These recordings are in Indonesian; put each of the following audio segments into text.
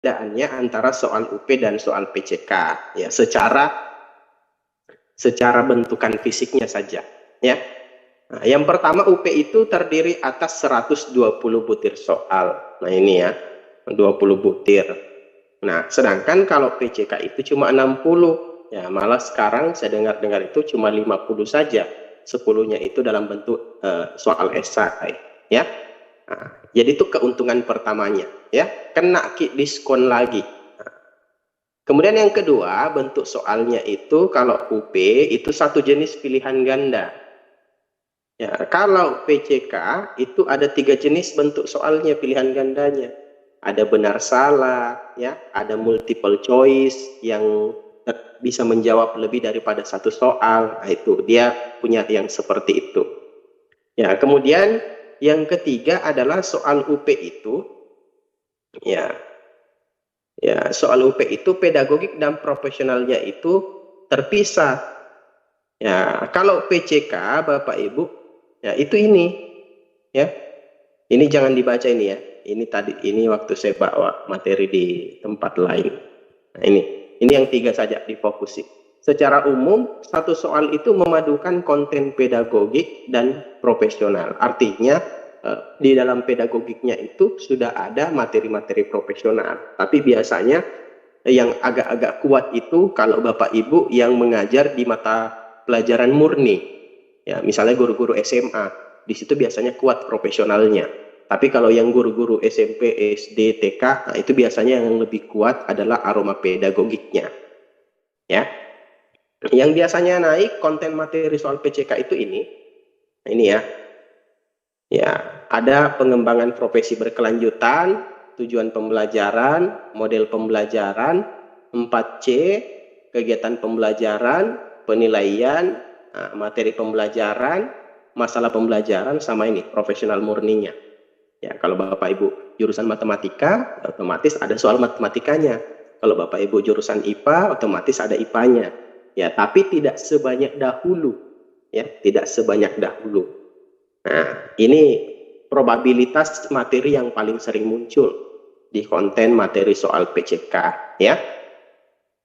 perbedaannya antara soal UP dan soal PCK ya, secara bentukan fisiknya saja ya. Nah, yang pertama UP itu terdiri atas 120 butir soal. Nah ini ya, 20 butir. Nah sedangkan kalau PCK itu cuma 60 ya, malah sekarang saya dengar itu cuma 50 saja, 10-nya itu dalam bentuk soal esai ya. Nah, jadi itu keuntungan pertamanya ya, kena diskon lagi. Nah, kemudian yang kedua, bentuk soalnya itu kalau UP itu satu jenis pilihan ganda. Ya, kalau PCK itu ada 3 jenis bentuk soalnya, pilihan gandanya. Ada benar salah, ya, ada multiple choice yang bisa menjawab lebih daripada satu soal. Nah, itu dia punya yang seperti itu. Ya, kemudian yang ketiga adalah soal UP itu, ya, soal UP itu pedagogik dan profesionalnya itu terpisah. Ya, kalau PCK Bapak Ibu, ya itu ini, ya, ini jangan dibaca ini ya. Ini waktu saya bawa materi di tempat lain. Nah, ini yang 3 saja difokusin. Secara umum, satu soal itu memadukan konten pedagogik dan profesional. Artinya, di dalam pedagogiknya itu sudah ada materi-materi profesional. Tapi biasanya yang agak-agak kuat itu kalau Bapak Ibu yang mengajar di mata pelajaran murni. Ya, misalnya guru-guru SMA, di situ biasanya kuat profesionalnya. Tapi kalau yang guru-guru SMP, SD, TK, nah itu biasanya yang lebih kuat adalah aroma pedagogiknya. Ya. Yang biasanya naik konten materi soal PCK itu ini. Nah, ini ya. Ya, ada pengembangan profesi berkelanjutan, tujuan pembelajaran, model pembelajaran, 4C, kegiatan pembelajaran, penilaian, materi pembelajaran, masalah pembelajaran, sama ini profesional murninya. Ya, kalau Bapak Ibu jurusan matematika, otomatis ada soal matematikanya. Kalau Bapak Ibu jurusan IPA, otomatis ada IPA-nya. Ya, tapi tidak sebanyak dahulu. Ya, tidak sebanyak dahulu. Nah, ini probabilitas materi yang paling sering muncul di konten materi soal PCK, ya.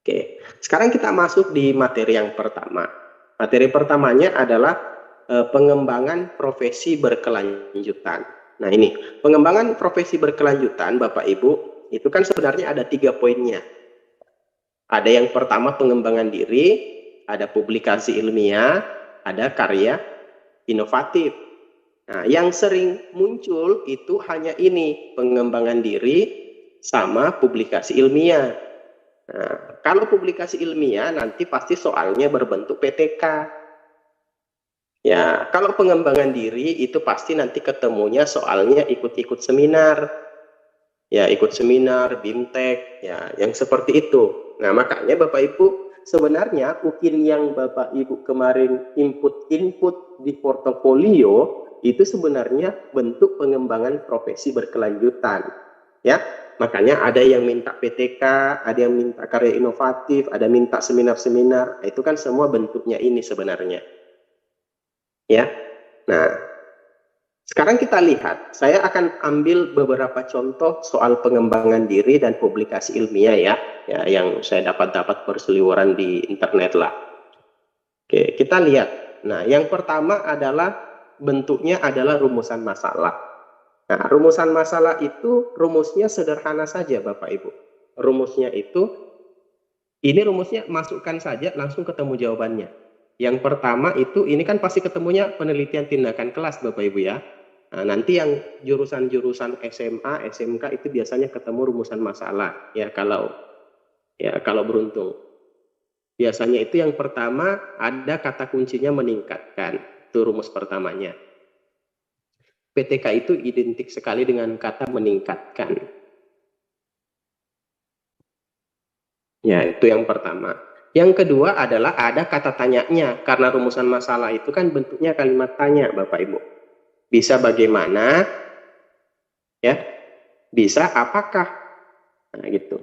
Oke, sekarang kita masuk di materi yang pertama. Materi pertamanya adalah pengembangan profesi berkelanjutan. Nah ini, pengembangan profesi berkelanjutan Bapak Ibu, itu kan sebenarnya ada 3 poinnya. Ada yang pertama pengembangan diri, ada publikasi ilmiah, ada karya inovatif. Nah, yang sering muncul itu hanya ini, pengembangan diri sama publikasi ilmiah. Nah, kalau publikasi ilmiah nanti pasti soalnya berbentuk PTK. Ya, kalau pengembangan diri itu pasti nanti ketemunya soalnya ikut-ikut seminar. Ya, ikut seminar, BIMTEK, ya, yang seperti itu. Nah, makanya Bapak Ibu, sebenarnya UKIN yang Bapak Ibu kemarin input di portofolio itu sebenarnya bentuk pengembangan profesi berkelanjutan. Ya, makanya ada yang minta PTK, ada yang minta karya inovatif, ada minta seminar-seminar. Nah, itu kan semua bentuknya ini sebenarnya. Ya, nah sekarang kita lihat, saya akan ambil beberapa contoh soal pengembangan diri dan publikasi ilmiah ya yang saya dapat berseliweran di internet lah. Oke, kita lihat. Nah, yang pertama adalah bentuknya adalah rumusan masalah. Nah, rumusan masalah itu rumusnya sederhana saja Bapak Ibu. Rumusnya itu, ini rumusnya masukkan saja langsung ketemu jawabannya. Yang pertama itu, ini kan pasti ketemunya penelitian tindakan kelas Bapak Ibu ya. Nah, nanti yang jurusan-jurusan SMA, SMK itu biasanya ketemu rumusan masalah ya kalau beruntung. Biasanya itu yang pertama ada kata kuncinya meningkatkan. Itu rumus pertamanya. PTK itu identik sekali dengan kata meningkatkan. Ya, itu yang pertama. Yang kedua adalah ada kata tanyanya, karena rumusan masalah itu kan bentuknya kalimat tanya Bapak Ibu. Bisa bagaimana, ya, bisa apakah, nah gitu.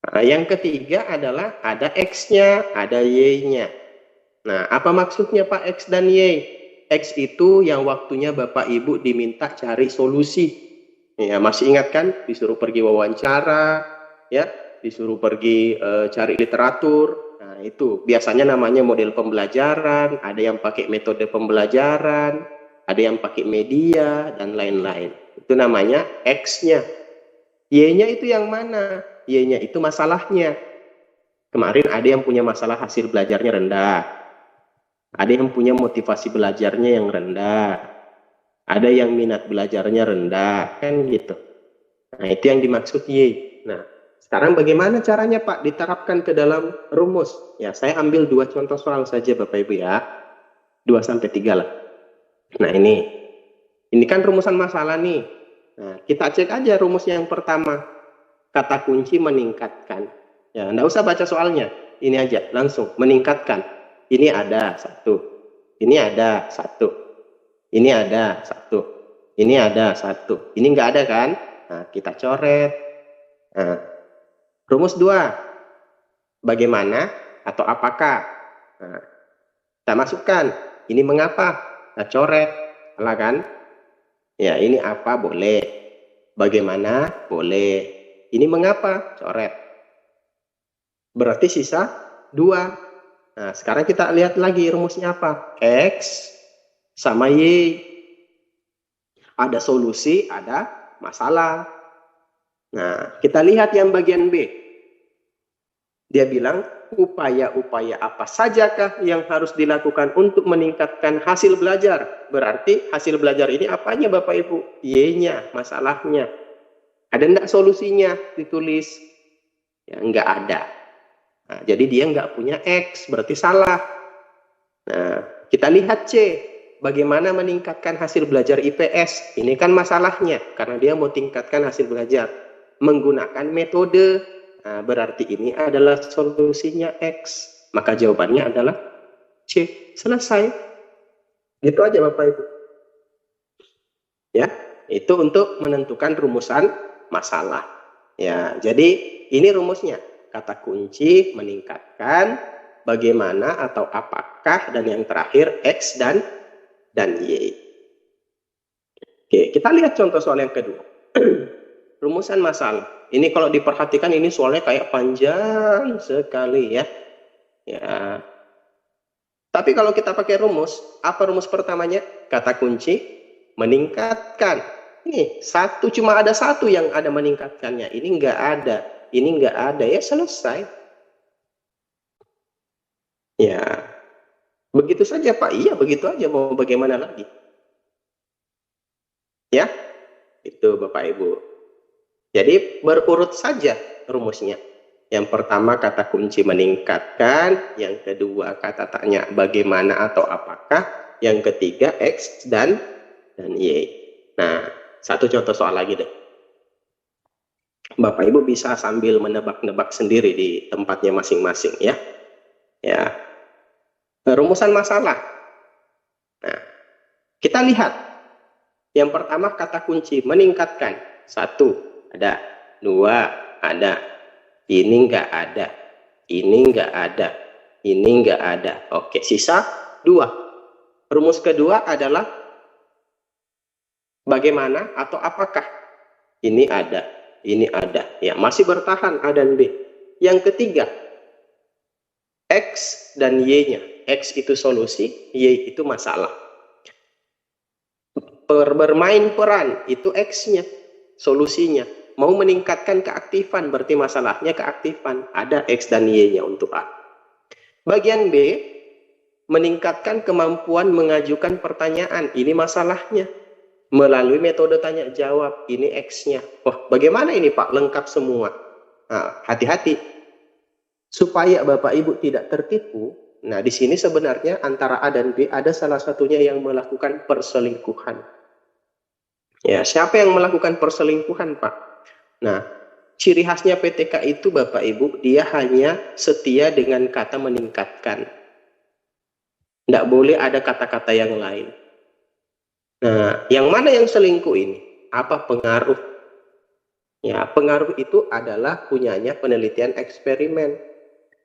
Nah, yang ketiga adalah ada X-nya, ada Y-nya. Nah, apa maksudnya Pak X dan Y? X itu yang waktunya Bapak Ibu diminta cari solusi. Ya, masih ingat kan? Disuruh pergi wawancara, ya, disuruh pergi cari literatur. Nah, itu biasanya namanya model pembelajaran, ada yang pakai metode pembelajaran, ada yang pakai media, dan lain-lain. Itu namanya X-nya. Y-nya itu yang mana? Y-nya itu masalahnya. Kemarin ada yang punya masalah hasil belajarnya rendah. Ada yang punya motivasi belajarnya yang rendah. Ada yang minat belajarnya rendah. Kan gitu. Nah, itu yang dimaksud Y. Nah, sekarang bagaimana caranya Pak diterapkan ke dalam rumus? Ya, saya ambil 2 contoh soal saja Bapak Ibu ya. 2-3 lah. Nah, ini kan rumusan masalah nih. Nah, kita cek aja rumus yang pertama. Kata kunci meningkatkan. Ya, enggak usah baca soalnya. Ini aja, langsung meningkatkan. Ini ada 1. Ini ada 1. Ini ada 1. Ini ada 1. Ini enggak ada kan? Nah, kita coret. Nah, rumus 2. Bagaimana atau apakah? Nah, kita masukkan. Ini mengapa? Kita coret. Salah kan? Ya, ini apa? Boleh. Bagaimana? Boleh. Ini mengapa? Coret. Berarti sisa 2. Nah, sekarang kita lihat lagi rumusnya apa? X sama Y. Ada solusi, ada masalah. Nah, kita lihat yang bagian B. Dia bilang, upaya-upaya apa sajakah yang harus dilakukan untuk meningkatkan hasil belajar? Berarti hasil belajar ini apanya Bapak Ibu? Y-nya, masalahnya. Ada enggak solusinya ditulis? Ya, enggak ada. Nah, jadi dia enggak punya X, berarti salah. Nah, kita lihat C. Bagaimana meningkatkan hasil belajar IPS? Ini kan masalahnya, karena dia mau tingkatkan hasil belajar. Menggunakan metode. Nah, berarti ini adalah solusinya X. Maka jawabannya adalah C. Selesai. Gitu aja Bapak Ibu. Ya, itu untuk menentukan rumusan masalah. Ya, jadi ini rumusnya. Kata kunci meningkatkan, bagaimana atau apakah, dan yang terakhir X dan Y. Oke, kita lihat contoh soal yang kedua. Rumusan masalah. Ini kalau diperhatikan ini soalnya kayak panjang sekali ya. Ya. Tapi kalau kita pakai rumus, apa rumus pertamanya? Kata kunci meningkatkan. Ini cuma ada 1 yang ada meningkatkannya. Ini enggak ada. Ini enggak ada. Ya selesai. Ya. Begitu saja Pak. Iya begitu aja. Mau bagaimana lagi? Ya. Itu Bapak Ibu. Jadi berurut saja rumusnya. Yang pertama kata kunci meningkatkan. Yang kedua kata tanya bagaimana atau apakah. Yang ketiga X dan Y. Nah, 1 contoh soal lagi deh. Bapak Ibu bisa sambil menebak-nebak sendiri di tempatnya masing-masing ya. Ya. Rumusan masalah. Nah, kita lihat. Yang pertama kata kunci meningkatkan. 1 ada, 2 ada. Ini enggak ada. Ini enggak ada. Ini enggak ada. Oke, sisa 2. Rumus kedua adalah bagaimana atau apakah. Ini ada, ini ada. Ya, masih bertahan A dan B. Yang ketiga, X dan Y-nya. X itu solusi, Y itu masalah. Bermain peran itu X-nya, solusinya. Mau meningkatkan keaktifan, berarti masalahnya keaktifan. Ada X dan Y-nya untuk A. Bagian B, meningkatkan kemampuan mengajukan pertanyaan. Ini masalahnya. Melalui metode tanya jawab, ini X-nya. Wah, bagaimana ini Pak? Lengkap semua. Nah, hati-hati. Supaya Bapak Ibu tidak tertipu, nah di sini sebenarnya antara A dan B ada salah satunya yang melakukan perselingkuhan. Ya, siapa yang melakukan perselingkuhan Pak? Nah, ciri khasnya PTK itu Bapak Ibu, dia hanya setia dengan kata meningkatkan. Tidak boleh ada kata-kata yang lain. Nah, yang mana yang selingkuh ini? Apa pengaruh? Ya, pengaruh itu adalah punyanya penelitian eksperimen.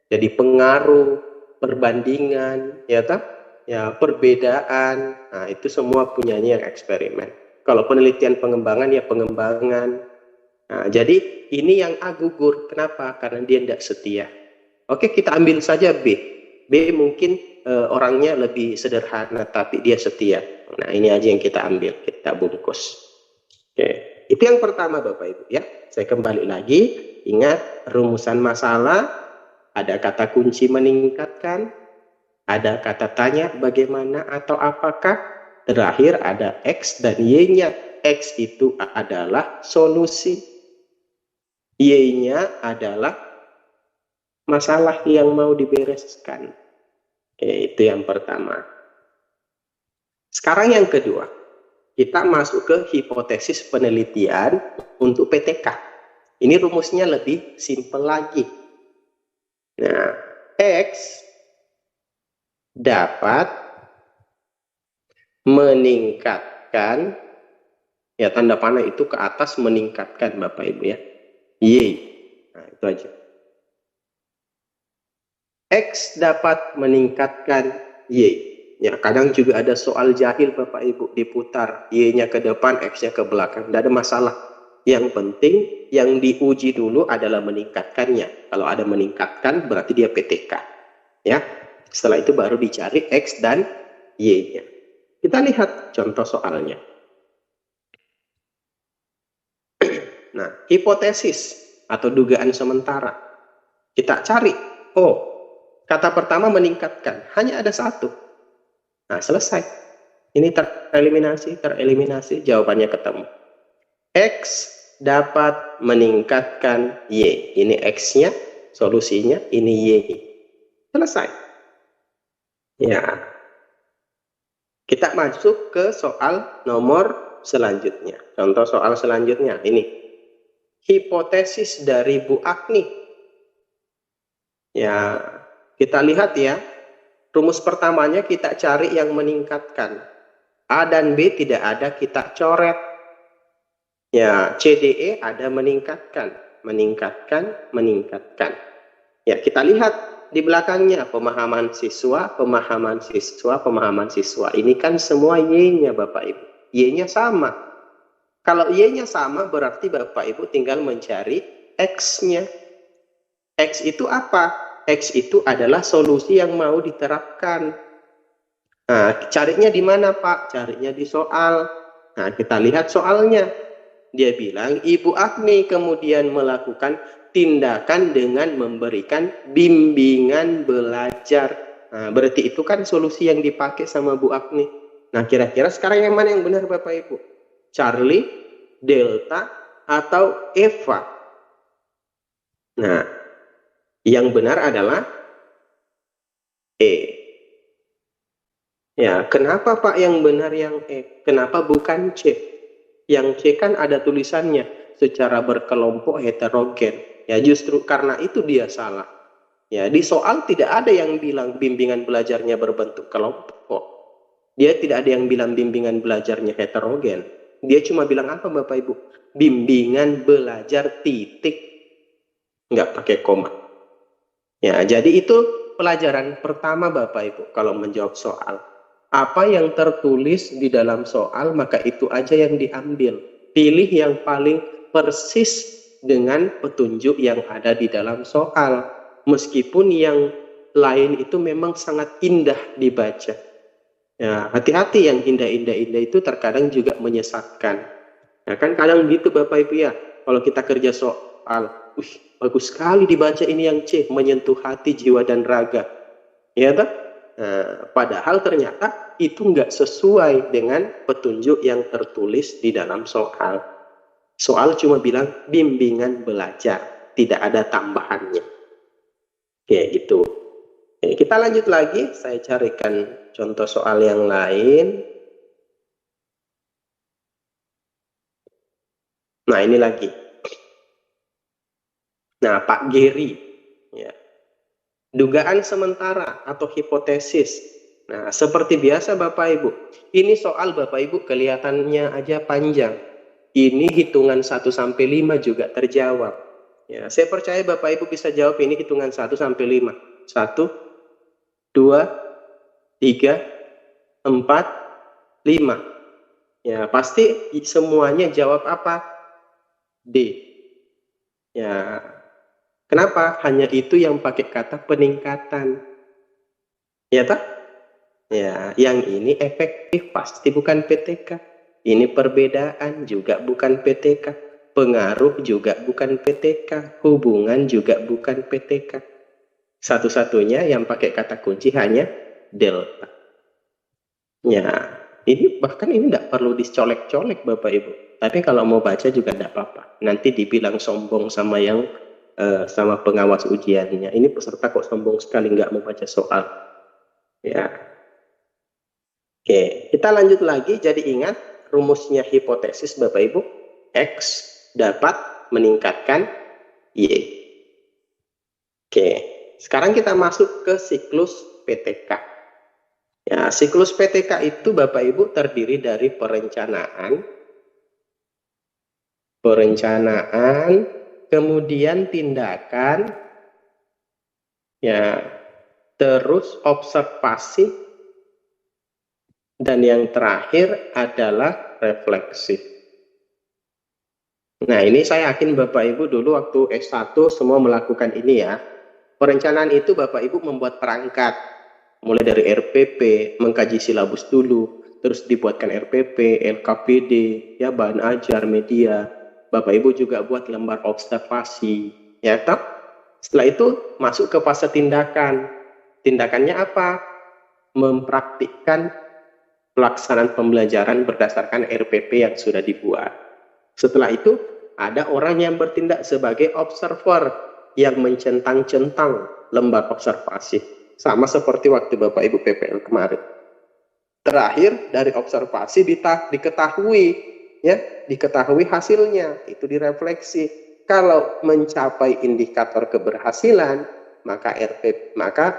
Jadi pengaruh, perbandingan, ya tak? Ya, perbedaan. Nah, itu semua punyanya yang eksperimen. Kalau penelitian pengembangan ya pengembangan. Nah, jadi ini yang A gugur. Kenapa? Karena dia tidak setia. Oke, kita ambil saja B. B mungkin orangnya lebih sederhana, tapi dia setia. Nah, ini aja yang kita ambil, kita bungkus. Oke, itu yang pertama Bapak Ibu ya. Saya kembali lagi, ingat rumusan masalah, ada kata kunci meningkatkan, ada kata tanya bagaimana atau apakah, terakhir ada X dan Y-nya. X itu adalah solusi, Y-nya adalah masalah yang mau dibereskan. Oke, itu yang pertama. Sekarang yang kedua, kita masuk ke hipotesis penelitian untuk PTK. Ini rumusnya lebih simpel lagi. Nah, X dapat meningkatkan, ya tanda panah itu ke atas meningkatkan Bapak Ibu ya, Y. Nah, itu aja. X dapat meningkatkan Y. Ya, kadang juga ada soal jahil Bapak Ibu, diputar Y-nya ke depan, X-nya ke belakang. Tidak ada masalah. Yang penting yang diuji dulu adalah meningkatkannya. Kalau ada meningkatkan berarti dia PTK. Ya. Setelah itu baru dicari X dan Y-nya. Kita lihat contoh soalnya. Nah, hipotesis atau dugaan sementara. Kita cari. Oh, kata pertama meningkatkan. Hanya ada satu. Nah, selesai. Ini tereliminasi, jawabannya ketemu. X dapat meningkatkan Y. Ini X-nya, solusinya, ini Y. Selesai. Ya. Kita masuk ke soal nomor selanjutnya. Contoh soal selanjutnya, ini. Hipotesis dari Bu Agni. Ya, kita lihat ya. Rumus pertamanya kita cari yang meningkatkan. A dan B tidak ada, kita coret. Ya, C, D, E ada meningkatkan. Meningkatkan. Ya, kita lihat di belakangnya pemahaman siswa. Ini kan semua Y-nya Bapak Ibu. Y-nya sama. Kalau Y-nya sama berarti Bapak Ibu tinggal mencari X-nya. X itu apa? X itu adalah solusi yang mau diterapkan. Nah, carinya di mana Pak? Carinya di soal. Nah, kita lihat soalnya. Dia bilang, Ibu Agni kemudian melakukan tindakan dengan memberikan bimbingan belajar. Nah, berarti itu kan solusi yang dipakai sama Bu Agni. Nah, kira-kira sekarang yang mana yang benar Bapak Ibu? Charlie, Delta, atau Eva? Nah, yang benar adalah E. Ya, kenapa Pak yang benar yang E? Kenapa bukan C? Yang C kan ada tulisannya secara berkelompok heterogen. Ya, justru karena itu dia salah. Ya, di soal tidak ada yang bilang bimbingan belajarnya berbentuk kelompok. Dia tidak ada yang bilang bimbingan belajarnya heterogen. Dia cuma bilang apa Bapak Ibu? Bimbingan belajar titik. Nggak pakai koma. Ya, jadi itu pelajaran pertama Bapak Ibu kalau menjawab soal. Apa yang tertulis di dalam soal, maka itu aja yang diambil. Pilih yang paling persis dengan petunjuk yang ada di dalam soal. Meskipun yang lain itu memang sangat indah dibaca. Ya, hati-hati yang indah-indah itu terkadang juga menyesatkan. Ya, kan kadang gitu Bapak Ibu ya. Kalau kita kerja soal, bagus sekali dibaca ini yang C, menyentuh hati, jiwa, dan raga. Ya tak? Nah, padahal ternyata itu nggak sesuai dengan petunjuk yang tertulis di dalam soal. Soal cuma bilang bimbingan belajar, tidak ada tambahannya. Kayak gitu. Oke, kita lanjut lagi, saya carikan contoh soal yang lain. Nah, ini lagi. Nah, Pak Geri, ya. Dugaan sementara atau hipotesis. Nah, seperti biasa Bapak Ibu, ini soal Bapak Ibu kelihatannya aja panjang. Ini hitungan 1 sampai 5 juga terjawab. Ya, saya percaya Bapak Ibu bisa jawab ini hitungan 1 sampai 5. 1, 2, 3, 4, 5. Ya, pasti semuanya jawab apa? D. Ya, kenapa? Hanya itu yang pakai kata peningkatan. Ya, tak? Ya, yang ini efektif pasti bukan PTK. Ini perbedaan juga bukan PTK. Pengaruh juga bukan PTK. Hubungan juga bukan PTK. Satu-satunya yang pakai kata kunci hanya delta. Ya, ini bahkan ini tidak perlu dicolek-colek Bapak Ibu. Tapi kalau mau baca juga tidak apa-apa. Nanti dibilang sombong sama yang sama pengawas ujiannya. Ini peserta kok sombong sekali nggak mau baca soal. Ya, oke. Kita lanjut lagi. Jadi ingat rumusnya hipotesis Bapak Ibu. X dapat meningkatkan Y. Oke. Sekarang kita masuk ke siklus PTK. Ya, siklus PTK itu Bapak Ibu terdiri dari perencanaan, kemudian tindakan, ya, terus observasi, dan yang terakhir adalah refleksi. Nah, ini saya yakin Bapak Ibu dulu waktu S1 semua melakukan ini ya. Perencanaan itu Bapak Ibu membuat perangkat, mulai dari RPP, mengkaji silabus dulu, terus dibuatkan RPP, LKPD, ya bahan ajar, media. Bapak Ibu juga buat lembar observasi, ya toh? Setelah itu masuk ke fase tindakan. Tindakannya apa? Mempraktikkan pelaksanaan pembelajaran berdasarkan RPP yang sudah dibuat. Setelah itu ada orang yang bertindak sebagai observer yang mencentang-centang lembar observasi. Sama seperti waktu Bapak Ibu PPL kemarin. Terakhir dari observasi diketahui hasilnya, itu direfleksi. Kalau mencapai indikator keberhasilan, maka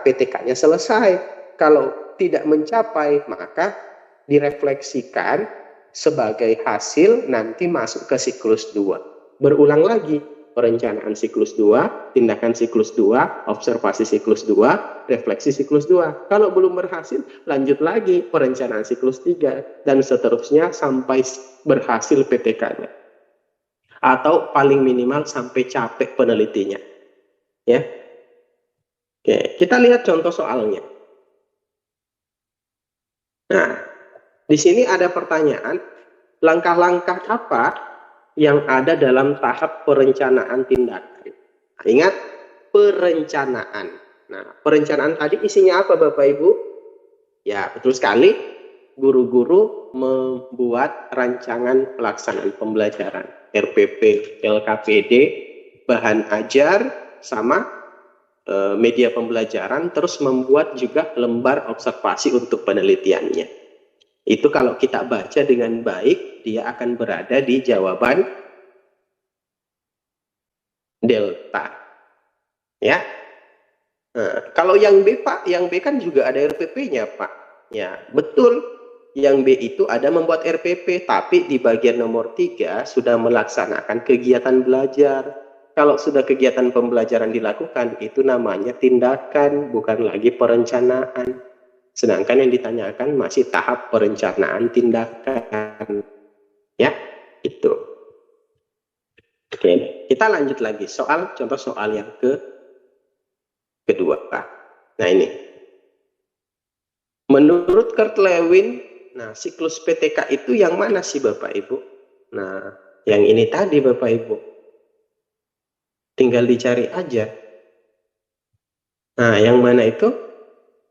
PTK-nya selesai. Kalau tidak mencapai, maka direfleksikan sebagai hasil nanti masuk ke siklus 2. Berulang lagi, perencanaan siklus 2, tindakan siklus 2, observasi siklus 2, refleksi siklus 2. Kalau belum berhasil, lanjut lagi perencanaan siklus 3, dan seterusnya sampai berhasil PTK-nya. Atau paling minimal sampai capek penelitinya. Ya. Oke, kita lihat contoh soalnya. Nah, di sini ada pertanyaan, langkah-langkah apa yang ada dalam tahap perencanaan tindakan? Nah, ingat, perencanaan. Nah, perencanaan tadi isinya apa Bapak Ibu? Ya, betul sekali. Guru-guru membuat rancangan pelaksanaan pembelajaran. RPP, LKPD, bahan ajar, sama media pembelajaran, terus membuat juga lembar observasi untuk penelitiannya. Itu kalau kita baca dengan baik, dia akan berada di jawaban delta. Ya. Nah, kalau yang B Pak, yang B kan juga ada RPP-nya Pak. Ya, betul. Yang B itu ada membuat RPP, tapi di bagian nomor 3 sudah melaksanakan kegiatan belajar. Kalau sudah kegiatan pembelajaran dilakukan, itu namanya tindakan, bukan lagi perencanaan. Sedangkan yang ditanyakan masih tahap perencanaan tindakan. Ya, itu. Oke, kita lanjut lagi contoh soal yang kedua. Nah, ini. Menurut Kurt Lewin, nah siklus PTK itu yang mana sih Bapak Ibu? Nah, yang ini tadi Bapak Ibu. Tinggal dicari aja. Nah, yang mana itu?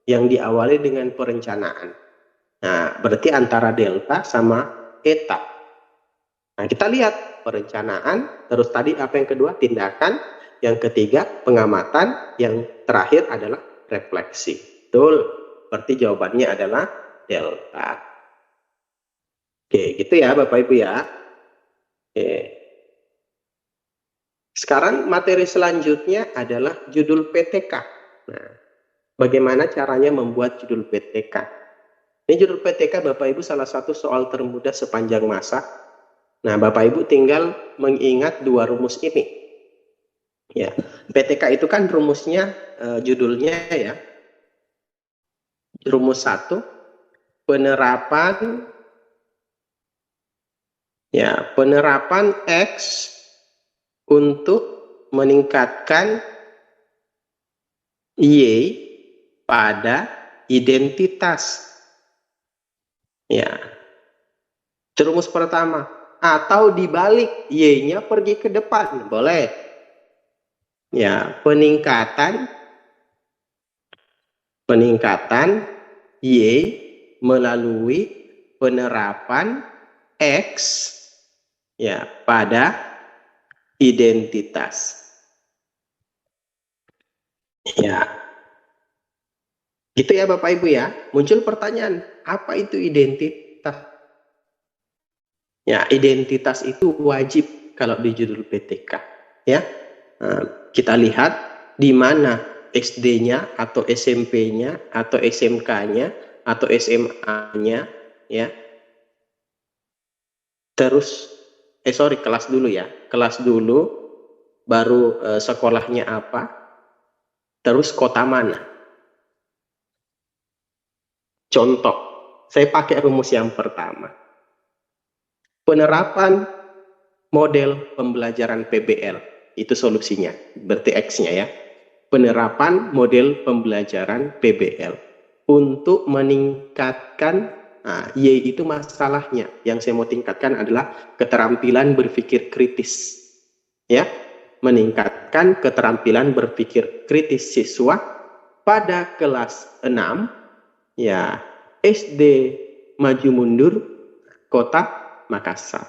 Yang diawali dengan perencanaan. Nah, berarti antara delta sama eta. Nah, kita lihat perencanaan, terus tadi apa yang kedua? Tindakan, yang ketiga pengamatan, yang terakhir adalah refleksi. Betul. Berarti jawabannya adalah delta. Oke, gitu ya Bapak Ibu ya. Oke. Sekarang materi selanjutnya adalah judul PTK. Nah, bagaimana caranya membuat judul PTK? Ini judul PTK Bapak Ibu salah satu soal termudah sepanjang masa. Nah, Bapak Ibu tinggal mengingat dua rumus ini. Ya, PTK itu kan rumusnya, judulnya ya. Rumus 1, penerapan Ya, penerapan X untuk meningkatkan Y pada identitas. Ya, rumus pertama. Atau dibalik, Y-nya pergi ke depan, boleh. Ya, peningkatan Y melalui penerapan X ya pada identitas. Ya, gitu ya Bapak Ibu ya. Muncul pertanyaan, apa itu identitas? Ya, identitas itu wajib kalau di judul PTK. Ya, nah, kita lihat di mana SD-nya atau SMP-nya atau SMK-nya atau SMA-nya ya. Terus kelas dulu ya. Kelas dulu baru sekolahnya apa? Terus kota mana? Contoh, saya pakai rumus yang pertama. Penerapan model pembelajaran PBL, itu solusinya, berarti X-nya ya. Penerapan model pembelajaran PBL untuk meningkatkan, nah, Y itu masalahnya. Yang saya mau tingkatkan adalah keterampilan berpikir kritis. Ya, meningkatkan keterampilan berpikir kritis siswa pada kelas 6 ya SD Maju Mundur Kota Makassar.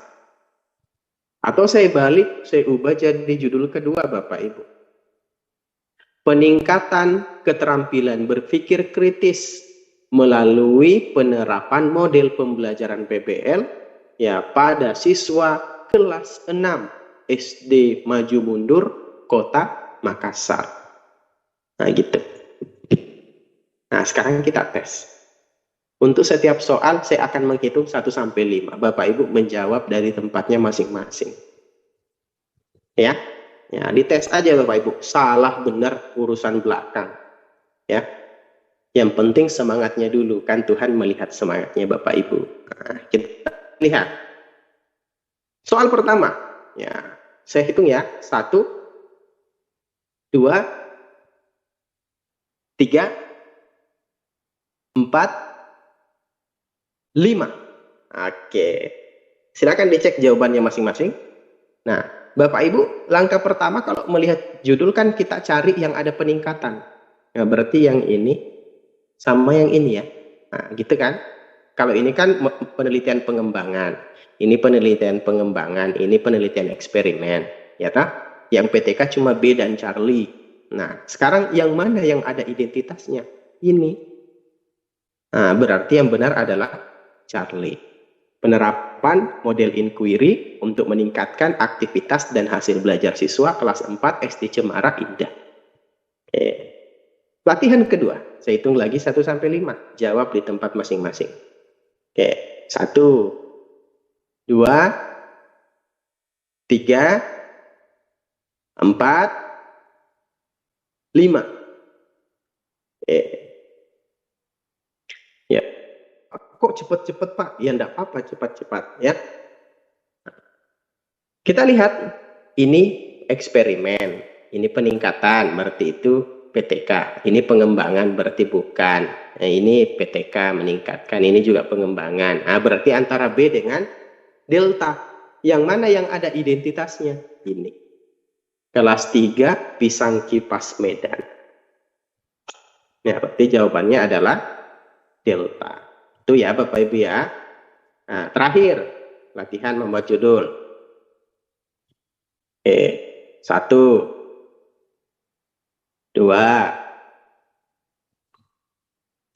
Atau saya balik, saya ubah jadi judul kedua Bapak Ibu. Peningkatan keterampilan berpikir kritis melalui penerapan model pembelajaran PBL ya pada siswa kelas 6 SD Maju Mundur Kota Makassar. Nah gitu. Nah sekarang kita tes. Untuk setiap soal saya akan menghitung 1 sampai 5. Bapak Ibu menjawab dari tempatnya masing-masing. Ya. Ya, dites aja Bapak Ibu. Salah benar urusan belakang. Ya. Yang penting semangatnya dulu, kan Tuhan melihat semangatnya Bapak Ibu. Nah, kita lihat. Soal pertama. Ya, saya hitung ya. 1 2 3 4 5. Oke. Silakan dicek jawabannya masing-masing. Nah, Bapak Ibu, langkah pertama kalau melihat judul kan kita cari yang ada peningkatan. Nah, berarti yang ini sama yang ini ya. Nah, gitu kan? Kalau ini kan penelitian pengembangan. Ini penelitian pengembangan, ini penelitian eksperimen, ya tak? Yang PTK cuma B dan Charlie. Nah, sekarang yang mana yang ada identitasnya? Ini. Nah, berarti yang benar adalah Charlie. Penerapan model inquiry untuk meningkatkan aktivitas dan hasil belajar siswa kelas 4 SD Cemara Indah. Oke. Latihan kedua, saya hitung lagi 1 sampai 5. Jawab di tempat masing-masing. Oke, 1 2 3 4 5. Oke. Ya. Kok cepat-cepat Pak? Ya enggak apa-apa cepat-cepat ya. Kita lihat ini eksperimen, ini peningkatan berarti itu PTK, ini pengembangan berarti bukan. Nah, ini PTK meningkatkan, ini juga pengembangan. Nah, berarti antara B dengan delta. Yang mana yang ada identitasnya? Ini. Kelas 3 pisang kipas Medan. Ya, berarti jawabannya adalah delta. Itu ya Bapak Ibu ya. Nah, terakhir latihan membuat judul. Oke, 1 2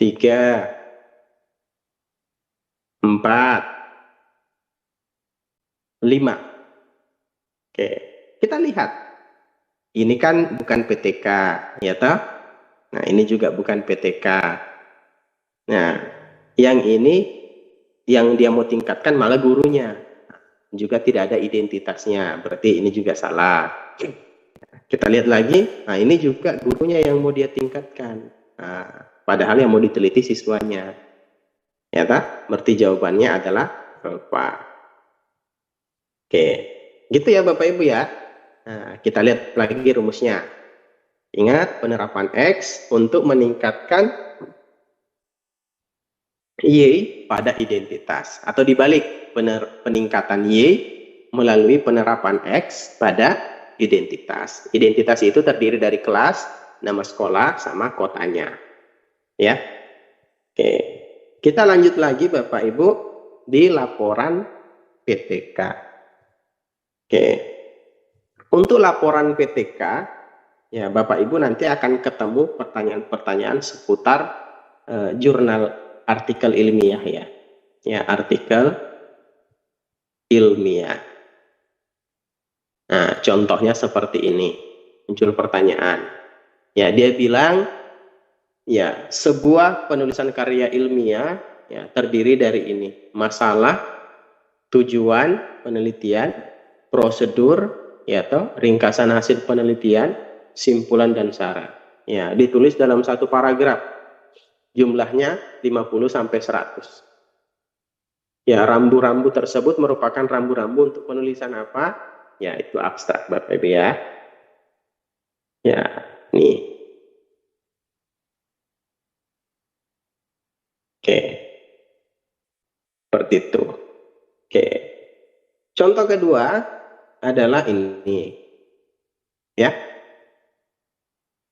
3 4 5. Oke, kita lihat. Ini kan bukan PTK, ya toh? Nah, ini juga bukan PTK. Nah, yang ini yang dia mau tingkatkan malah gurunya. Juga tidak ada identitasnya, berarti ini juga salah. Kita lihat lagi, nah ini juga gurunya yang mau dia tingkatkan. Nah, padahal yang mau diteliti siswanya. Ya tak? Berarti jawabannya adalah apa? Oke, gitu ya Bapak Ibu ya. Nah, kita lihat lagi rumusnya. Ingat, penerapan X untuk meningkatkan Y pada identitas. Atau dibalik, peningkatan Y melalui penerapan X pada identitas. Identitas itu terdiri dari kelas, nama sekolah, sama kotanya. Ya. Oke. Kita lanjut lagi Bapak Ibu di laporan PTK. Oke. Untuk laporan PTK, ya Bapak Ibu nanti akan ketemu pertanyaan-pertanyaan seputar jurnal artikel ilmiah ya. Ya, artikel ilmiah. Nah, contohnya seperti ini. Muncul pertanyaan. Ya, dia bilang ya, sebuah penulisan karya ilmiah ya terdiri dari ini. Masalah, tujuan penelitian, prosedur, ya toh, ringkasan hasil penelitian, simpulan dan saran. Ya, ditulis dalam satu paragraf. Jumlahnya 50 sampai 100. Ya, rambu-rambu tersebut merupakan rambu-rambu untuk penulisan apa? Ya, itu abstrak Bapak Ibu ya. Ya, nih. Oke. Seperti itu. Oke. Contoh kedua adalah ini. Ya.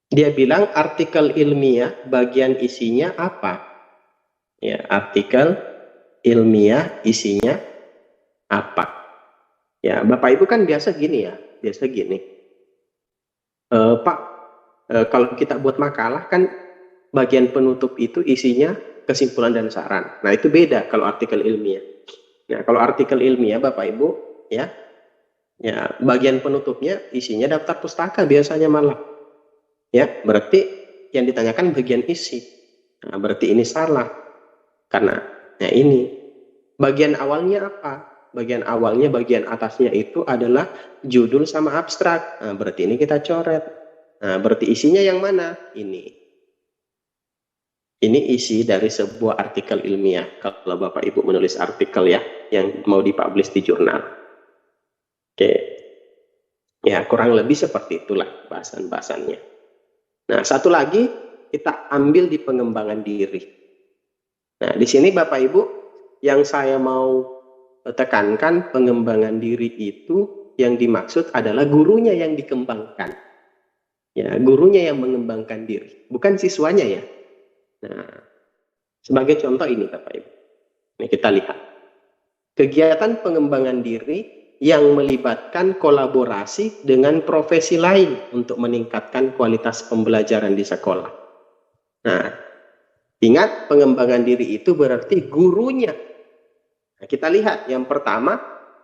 Dia bilang artikel ilmiah bagian isinya apa? Ya, artikel ilmiah isinya apa? Ya, Bapak Ibu kan biasa gini ya. Biasa gini. Pak, kalau kita buat makalah kan bagian penutup itu isinya kesimpulan dan saran. Nah, itu beda kalau artikel ilmiah. Nah, kalau artikel ilmiah Bapak Ibu ya, ya bagian penutupnya isinya daftar pustaka biasanya malah. Ya, berarti yang ditanyakan bagian isi. Nah, berarti ini salah. Karena ya ini bagian awalnya apa? Bagian awalnya, bagian atasnya itu adalah judul sama abstrak. Nah, berarti ini kita coret. Nah, berarti isinya yang mana? Ini. Ini isi dari sebuah artikel ilmiah. Kalau Bapak Ibu menulis artikel ya, yang mau dipublish di jurnal. Oke. Ya, kurang lebih seperti itulah bahasan-bahasannya. Nah, satu lagi kita ambil di pengembangan diri. Nah, di sini Bapak Ibu, yang saya mau tekankan pengembangan diri itu yang dimaksud adalah gurunya yang dikembangkan. Ya, gurunya yang mengembangkan diri, bukan siswanya ya. Nah, sebagai contoh ini Bapak Ibu. Ini kita lihat. Kegiatan pengembangan diri yang melibatkan kolaborasi dengan profesi lain untuk meningkatkan kualitas pembelajaran di sekolah. Nah, ingat pengembangan diri itu berarti gurunya. Nah, kita lihat yang pertama,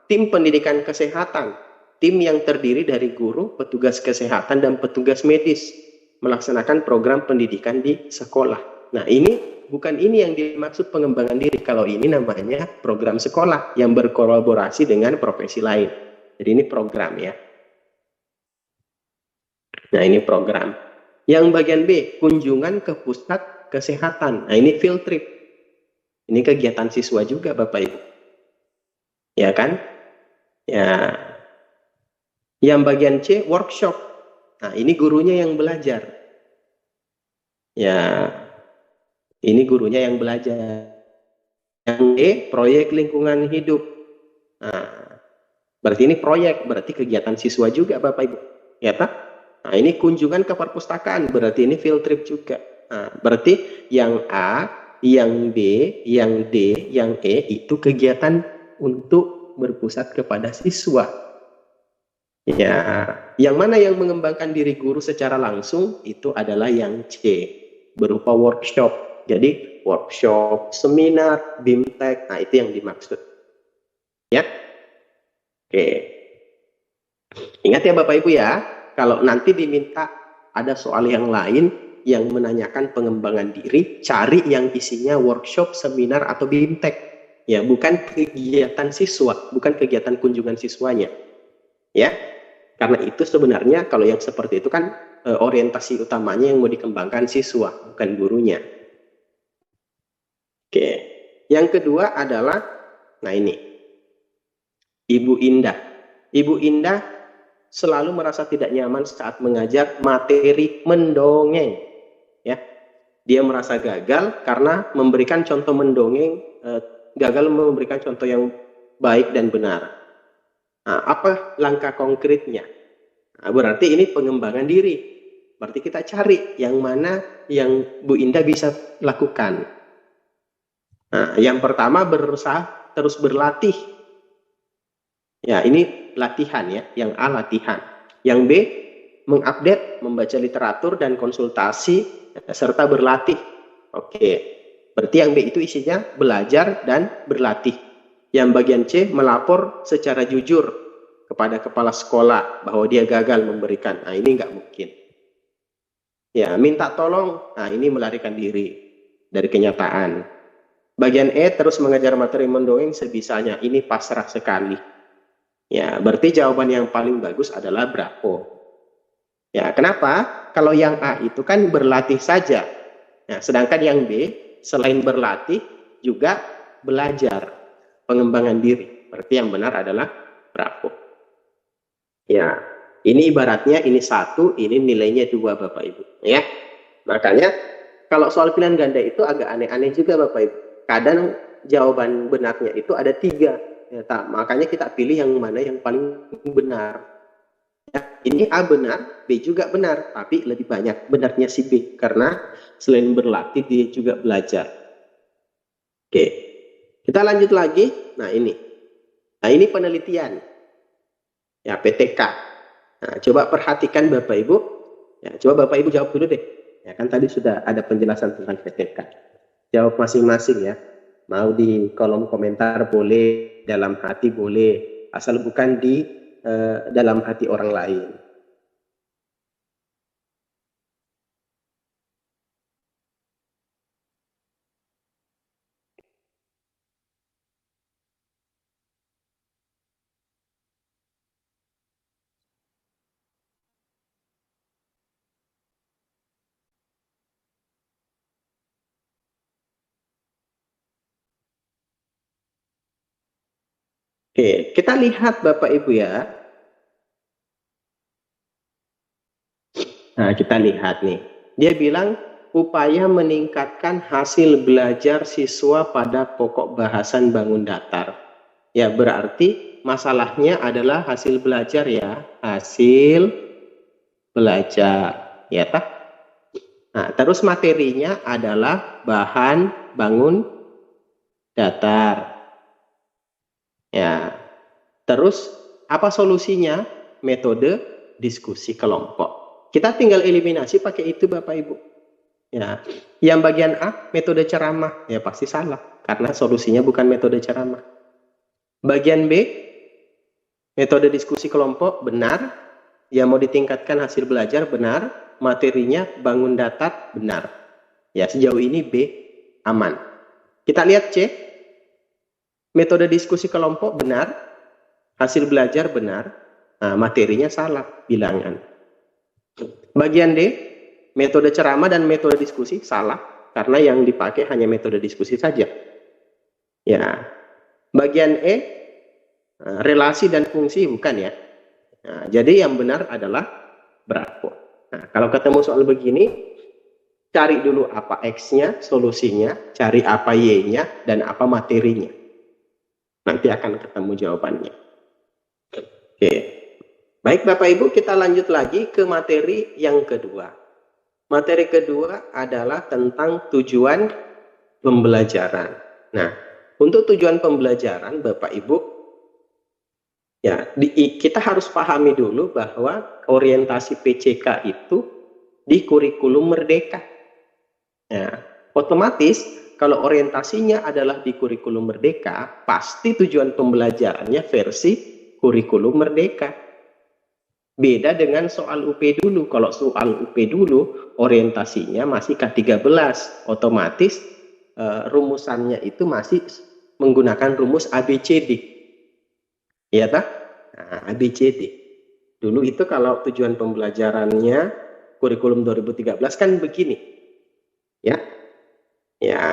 tim pendidikan kesehatan. Tim yang terdiri dari guru, petugas kesehatan, dan petugas medis melaksanakan program pendidikan di sekolah. Nah, bukan ini yang dimaksud pengembangan diri. Kalau ini namanya program sekolah yang berkolaborasi dengan profesi lain. Jadi ini program ya. Nah, ini program. Yang bagian B, kunjungan ke pusat kesehatan. Nah, ini field trip. Ini kegiatan siswa juga Bapak Ibu. Ya kan? Ya. Yang bagian C, workshop. Nah, ini gurunya yang belajar. Ya. Ini gurunya yang belajar. Yang E, proyek lingkungan hidup. Nah, berarti ini proyek, berarti kegiatan siswa juga Bapak Ibu. Ya tak? Nah, ini kunjungan ke perpustakaan, berarti ini field trip juga. Nah, berarti yang A, yang B, yang D, yang E itu kegiatan untuk berpusat kepada siswa. Ya, yang mana yang mengembangkan diri guru secara langsung itu adalah yang C, berupa workshop. Jadi workshop, seminar, BIMTEK, nah itu yang dimaksud. Ya, oke. Ingat ya Bapak Ibu ya, kalau nanti diminta ada soal yang lain yang menanyakan pengembangan diri, cari yang isinya workshop, seminar, atau BIMTEK. Ya, bukan kegiatan siswa, bukan kegiatan kunjungan siswanya. Ya, karena itu sebenarnya kalau yang seperti itu kan orientasi utamanya yang mau dikembangkan siswa, bukan gurunya. Oke, yang kedua adalah, nah ini, Ibu Indah. Ibu Indah selalu merasa tidak nyaman saat mengajar materi mendongeng. Ya, dia merasa gagal karena memberikan contoh mendongeng, gagal memberikan contoh yang baik dan benar. Nah, apa langkah konkretnya? Nah, berarti ini pengembangan diri. Berarti kita cari yang mana yang Bu Indah bisa lakukan. Nah, yang pertama berusaha terus berlatih. Ya, ini latihan ya. Yang A latihan. Yang B mengupdate, membaca literatur dan konsultasi serta berlatih. Oke. Berarti yang B itu isinya belajar dan berlatih. Yang bagian C melapor secara jujur kepada kepala sekolah bahwa dia gagal memberikan. Nah, ini nggak mungkin. Ya, minta tolong. Nah, ini melarikan diri dari kenyataan. Bagian E terus mengajar materi mendongeng sebisanya. Ini pasrah sekali. Ya, berarti jawaban yang paling bagus adalah bravo. Ya, kenapa? Kalau yang A itu kan berlatih saja. Nah, sedangkan yang B selain berlatih juga belajar, pengembangan diri. Berarti yang benar adalah bravo. Ya, ini ibaratnya ini 1, ini nilainya 2 Bapak Ibu. Ya, makanya kalau soal pilihan ganda itu agak aneh-aneh juga Bapak Ibu. Kadang jawaban benarnya itu ada 3. Ya, makanya kita pilih yang mana yang paling benar. Ya, ini A benar, B juga benar, tapi lebih banyak benarnya si B karena selain berlatih dia juga belajar. Oke, kita lanjut lagi. Nah ini penelitian ya PTK. Nah, coba perhatikan Bapak Ibu. Ya, coba Bapak Ibu jawab dulu deh. Ya kan tadi sudah ada penjelasan tentang PTK. Jawab masing-masing ya. Mau di kolom komentar boleh, dalam hati boleh, asal bukan di dalam hati orang lain. Oke, kita lihat Bapak Ibu ya. Nah, kita lihat nih. Dia bilang upaya meningkatkan hasil belajar siswa pada pokok bahasan bangun datar. Ya, berarti masalahnya adalah hasil belajar ya. Hasil belajar. Ya, tak? Nah, terus materinya adalah bahan bangun datar. Ya. Terus apa solusinya? Metode diskusi kelompok. Kita tinggal eliminasi pakai itu Bapak Ibu. Ya, yang bagian A metode ceramah ya pasti salah karena solusinya bukan metode ceramah. Bagian B metode diskusi kelompok benar, yang mau ditingkatkan hasil belajar benar, materinya bangun datar benar. Ya sejauh ini B aman. Kita lihat C, metode diskusi kelompok benar, hasil belajar benar, nah, materinya salah bilangan. Bagian D, metode ceramah dan metode diskusi salah karena yang dipakai hanya metode diskusi saja. Ya. Bagian E, relasi dan fungsi bukan ya. Nah, jadi yang benar adalah bravo. Nah, kalau ketemu soal begini, cari dulu apa X-nya, solusinya, cari apa Y-nya, dan apa materinya. Nanti akan ketemu jawabannya. Oke. Baik Bapak Ibu, kita lanjut lagi ke materi yang kedua. Materi kedua adalah tentang tujuan pembelajaran. Nah, untuk tujuan pembelajaran Bapak Ibu, ya kita harus pahami dulu bahwa orientasi PCK itu di kurikulum Merdeka. Nah, otomatis kalau orientasinya adalah di kurikulum Merdeka, pasti tujuan pembelajarannya versi kurikulum Merdeka. Beda dengan soal UP dulu. Kalau soal UP dulu orientasinya masih K13, otomatis rumusannya itu masih menggunakan rumus ABCD. Iya tak? Nah, ABCD. Dulu itu kalau tujuan pembelajarannya kurikulum 2013 kan begini. Ya. Ya.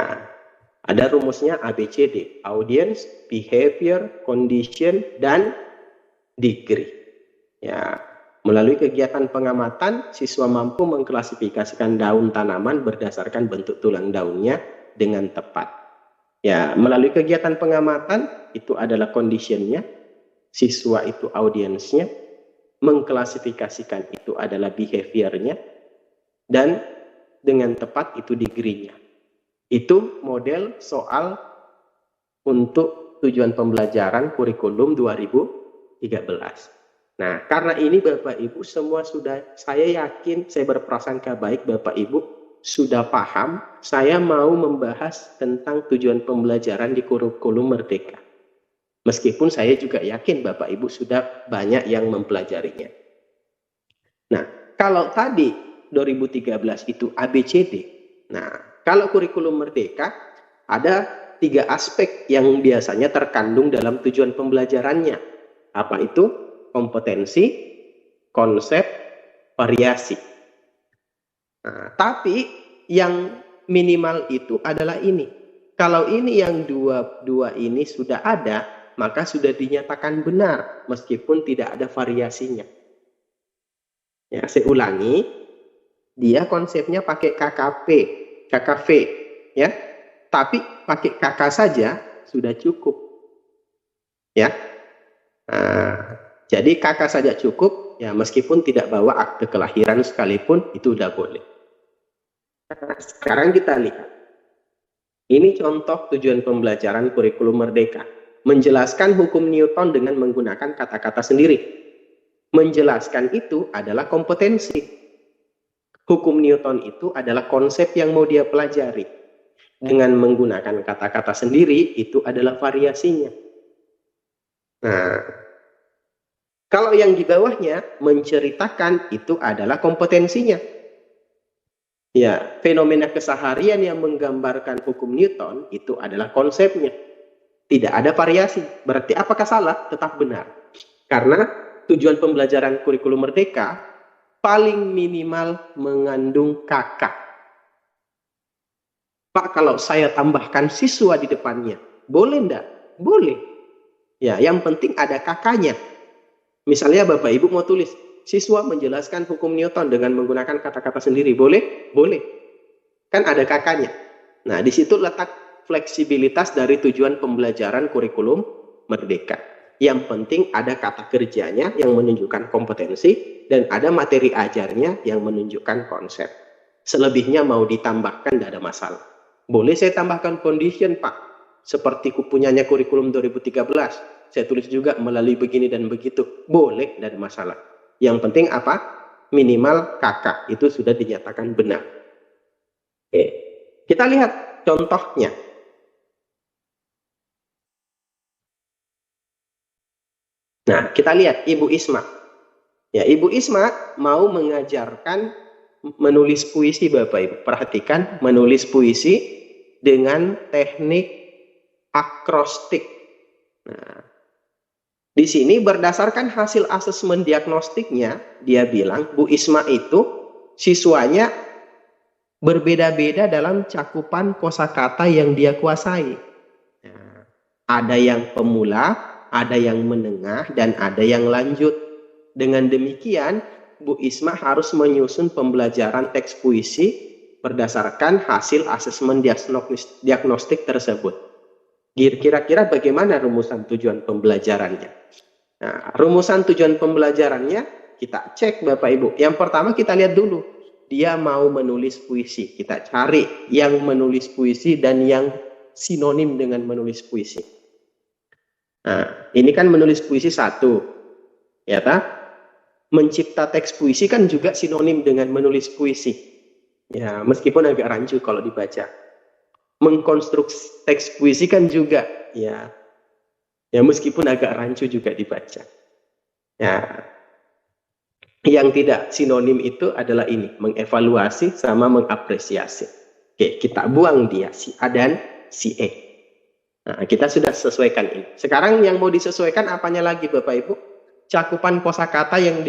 Ada rumusnya ABCD, audience, behavior, condition, dan degree. Ya, melalui kegiatan pengamatan, siswa mampu mengklasifikasikan daun tanaman berdasarkan bentuk tulang daunnya dengan tepat. Ya, melalui kegiatan pengamatan itu adalah conditionnya, siswa itu audiensnya, mengklasifikasikan itu adalah behaviornya, dan dengan tepat itu degree-nya. Itu model soal untuk tujuan pembelajaran kurikulum 2013. Nah, karena ini Bapak Ibu semua sudah, saya yakin, saya berprasangka baik Bapak Ibu sudah paham, saya mau membahas tentang tujuan pembelajaran di kurikulum Merdeka. Meskipun saya juga yakin Bapak Ibu sudah banyak yang mempelajarinya. Nah, kalau tadi 2013 itu ABCD, nah kalau kurikulum Merdeka ada 3 aspek yang biasanya terkandung dalam tujuan pembelajarannya. Apa itu? Kompetensi, konsep, variasi. Nah, tapi yang minimal itu adalah ini. Kalau ini yang dua ini sudah ada, maka sudah dinyatakan benar meskipun tidak ada variasinya. Ya, saya ulangi, dia konsepnya pakai KKV, ya. Tapi pakai KK saja sudah cukup. Ya. Nah, jadi kakak saja cukup, ya meskipun tidak bawa akte kelahiran sekalipun itu udah boleh. Nah, sekarang kita lihat. Ini contoh tujuan pembelajaran kurikulum Merdeka. Menjelaskan hukum Newton dengan menggunakan kata-kata sendiri. Menjelaskan itu adalah kompetensi. Hukum Newton itu adalah konsep yang mau dia pelajari. Dengan menggunakan kata-kata sendiri itu adalah variasinya. Nah, kalau yang di bawahnya menceritakan itu adalah kompetensinya. Ya, fenomena keseharian yang menggambarkan hukum Newton itu adalah konsepnya. Tidak ada variasi. Berarti apakah salah? Tetap benar. Karena tujuan pembelajaran kurikulum Merdeka paling minimal mengandung kakak. Pak, kalau saya tambahkan siswa di depannya, boleh enggak? Boleh. Ya, yang penting ada kakaknya. Misalnya Bapak Ibu mau tulis, siswa menjelaskan hukum Newton dengan menggunakan kata-kata sendiri. Boleh? Boleh. Kan ada kakaknya. Nah, di situ letak fleksibilitas dari tujuan pembelajaran kurikulum Merdeka. Yang penting ada kata kerjanya yang menunjukkan kompetensi dan ada materi ajarnya yang menunjukkan konsep. Selebihnya mau ditambahkan tidak ada masalah. Boleh saya tambahkan condition, Pak. Seperti punyanya kurikulum 2013. Saya tulis juga melalui begini dan begitu. Boleh, tidak ada masalah. Yang penting apa? Minimal kakak. Itu sudah dinyatakan benar. Oke. Kita lihat contohnya. Nah, kita lihat Ibu Isma. Ya, Ibu Isma mau mengajarkan menulis puisi Bapak Ibu. Perhatikan, menulis puisi dengan teknik akrostik. Nah, di sini berdasarkan hasil asesmen diagnostiknya, dia bilang Bu Isma itu siswanya berbeda-beda dalam cakupan kosakata yang dia kuasai. Nah, ada yang pemula, ada yang menengah, dan ada yang lanjut. Dengan demikian, Bu Isma harus menyusun pembelajaran teks puisi berdasarkan hasil asesmen diagnostik tersebut. Kira-kira bagaimana rumusan tujuan pembelajarannya? Nah, rumusan tujuan pembelajarannya kita cek Bapak Ibu. Yang pertama kita lihat dulu, dia mau menulis puisi. Kita cari yang menulis puisi dan yang sinonim dengan menulis puisi. Nah, ini kan menulis puisi satu, ya tak? Mencipta teks puisi kan juga sinonim dengan menulis puisi. Ya, meskipun agak rancu kalau dibaca. Mengkonstruksi teks puisi kan juga ya meskipun agak rancu juga dibaca. Ya, yang tidak sinonim itu adalah ini, mengevaluasi sama mengapresiasi. Oke, kita buang dia si A dan si E. Nah, kita sudah sesuaikan ini. Sekarang yang mau disesuaikan apanya lagi Bapak Ibu? Cakupan kosakata yang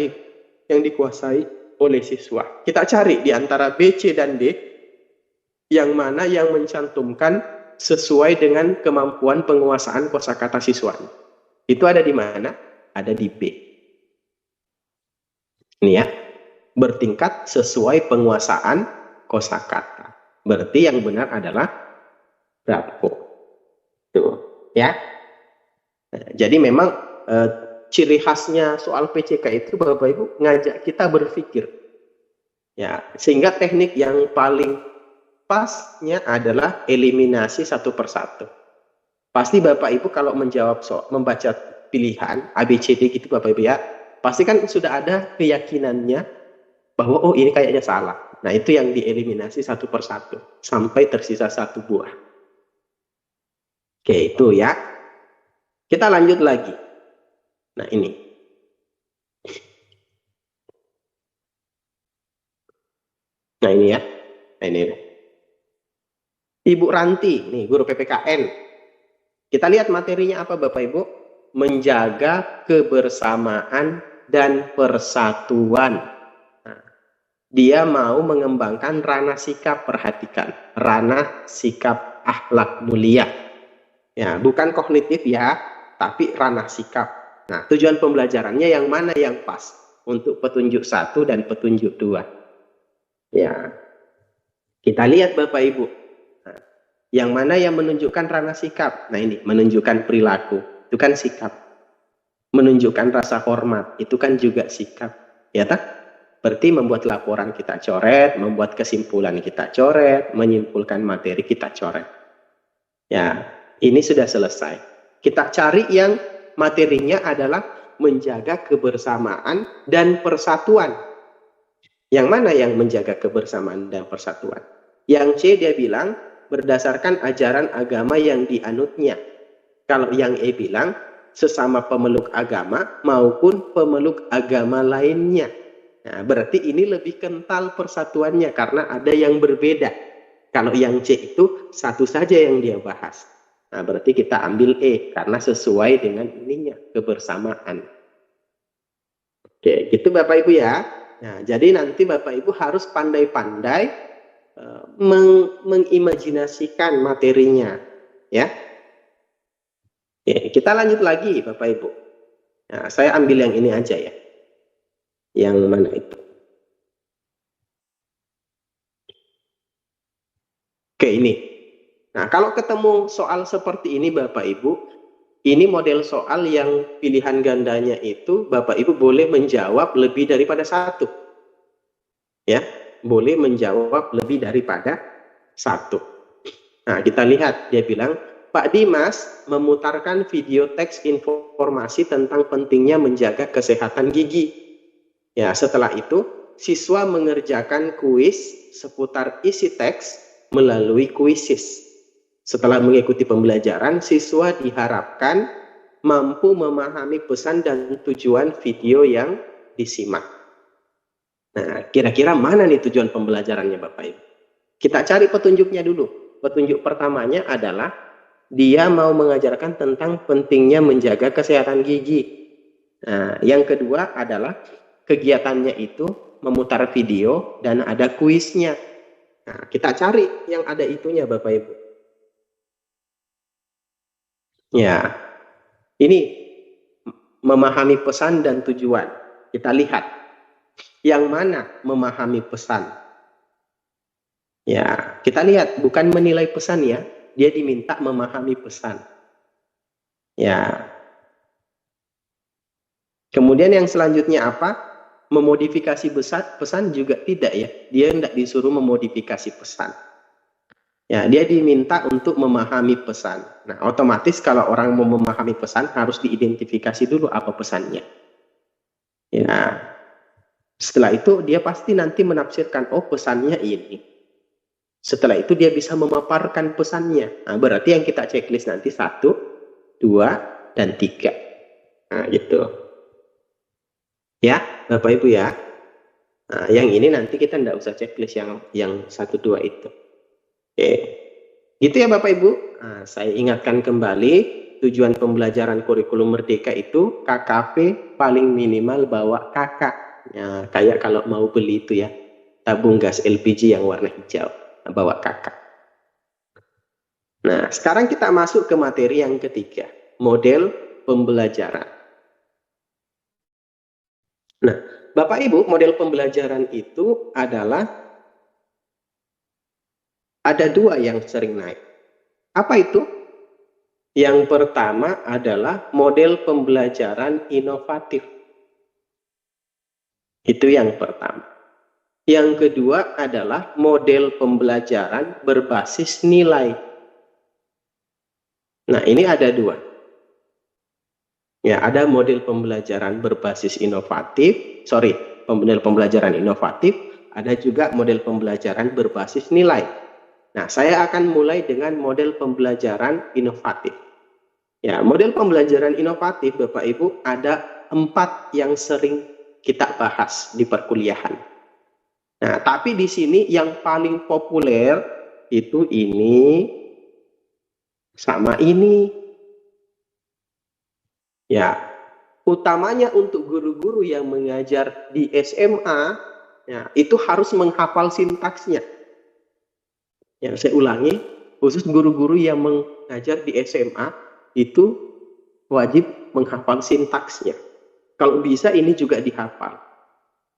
dikuasai oleh siswa. Kita cari di antara B, C dan D yang mana yang mencantumkan sesuai dengan kemampuan penguasaan kosakata siswanya. Itu ada di mana? ada di B. Ini ya, bertingkat sesuai penguasaan kosakata. Berarti yang benar adalah Bravo. Tuh, ya. Nah, jadi memang ciri khasnya soal PCK itu Bapak Ibu ngajak kita berpikir. Ya, sehingga teknik yang paling pasnya adalah eliminasi satu persatu. Pasti Bapak Ibu kalau menjawab soal, membaca pilihan ABCD gitu Bapak Ibu ya, pasti kan sudah ada keyakinannya bahwa oh ini kayaknya salah. Nah itu yang dieliminasi satu persatu sampai tersisa satu buah. Oke itu ya. Kita lanjut lagi. Nah ini. Nah ini ya. Nah ini. Ibu Ranti, nih guru PPKN. Kita lihat materinya apa Bapak Ibu? Menjaga kebersamaan dan persatuan. Nah, dia mau mengembangkan ranah sikap, perhatikan. Ranah sikap akhlak mulia. Ya, bukan kognitif ya, tapi ranah sikap. Nah, tujuan pembelajarannya yang mana yang pas untuk petunjuk 1 dan petunjuk 2. Ya, kita lihat Bapak Ibu. Nah, yang mana yang menunjukkan ranah sikap? Nah ini, menunjukkan perilaku. Itu kan sikap. Menunjukkan rasa hormat. Itu kan juga sikap. Ya tak? Berarti membuat laporan kita coret, membuat kesimpulan kita coret, menyimpulkan materi kita coret. Ya, ini sudah selesai. Kita cari yang materinya adalah menjaga kebersamaan dan persatuan. Yang mana yang menjaga kebersamaan dan persatuan? Yang C dia bilang berdasarkan ajaran agama yang dianutnya. Kalau yang E bilang sesama pemeluk agama maupun pemeluk agama lainnya. Nah, berarti ini lebih kental persatuannya karena ada yang berbeda. Kalau yang C itu satu saja yang dia bahas. Nah, berarti kita ambil E karena sesuai dengan ininya, kebersamaan. Oke, gitu Bapak Ibu ya. Nah, jadi nanti Bapak Ibu harus pandai-pandai mengimajinasikan materinya, ya. Oke, kita lanjut lagi Bapak Ibu. Nah, saya ambil yang ini aja ya. Yang mana itu? Oke, ini. Nah, kalau ketemu soal seperti ini Bapak Ibu, ini model soal yang pilihan gandanya itu Bapak Ibu boleh menjawab lebih daripada satu. Ya, boleh menjawab lebih daripada satu. Nah, kita lihat dia bilang, Pak Dimas memutarkan video teks informasi tentang pentingnya menjaga kesehatan gigi. Ya, setelah itu siswa mengerjakan kuis seputar isi teks melalui kuisis. Setelah mengikuti pembelajaran, siswa diharapkan mampu memahami pesan dan tujuan video yang disimak. Nah, kira-kira mana nih tujuan pembelajarannya Bapak Ibu? Kita cari petunjuknya dulu. Petunjuk pertamanya adalah dia mau mengajarkan tentang pentingnya menjaga kesehatan gigi. Nah, yang kedua adalah kegiatannya itu memutar video dan ada kuisnya. Nah, kita cari yang ada itunya Bapak Ibu. Ya, ini memahami pesan dan tujuan. Kita lihat yang mana memahami pesan. Ya, kita lihat bukan menilai pesan ya, dia diminta memahami pesan. Ya. Kemudian yang selanjutnya apa? Memodifikasi pesan juga tidak ya. Dia tidak disuruh memodifikasi pesan. Ya, dia diminta untuk memahami pesan. Nah, otomatis kalau orang mau memahami pesan harus diidentifikasi dulu apa pesannya. Ya. Setelah itu dia pasti nanti menafsirkan, oh pesannya ini. Setelah itu dia bisa memaparkan pesannya. Nah, berarti yang kita checklist nanti 1, 2, dan 3. Nah, gitu. Ya, Bapak Ibu ya. Nah, yang ini nanti kita tidak usah checklist yang 1, 2 itu. Oke. Gitu ya Bapak Ibu. Nah, saya ingatkan kembali tujuan pembelajaran kurikulum merdeka itu KKP paling minimal bawa kakak. Ya, kayak kalau mau beli itu ya, tabung gas LPG yang warna hijau, bawa kakak. Nah, sekarang kita masuk ke materi yang ketiga, model pembelajaran. Bapak Ibu, model pembelajaran itu adalah ada dua yang sering naik. Apa itu? Yang pertama adalah model pembelajaran inovatif. Itu yang pertama. Yang kedua adalah model pembelajaran berbasis nilai. Nah, ini ada dua. Ya, ada model pembelajaran berbasis model pembelajaran inovatif, ada juga model pembelajaran berbasis nilai. Nah, saya akan mulai dengan model pembelajaran inovatif. Ya, model pembelajaran inovatif, Bapak Ibu, ada 4 yang sering kita bahas di perkuliahan. Nah, tapi di sini yang paling populer itu ini sama ini. Ya, utamanya untuk guru-guru yang mengajar di SMA, ya, itu harus menghafal sintaksnya. Ya, saya ulangi, khusus guru-guru yang mengajar di SMA itu wajib menghafal sintaksnya. Kalau bisa ini juga dihafal.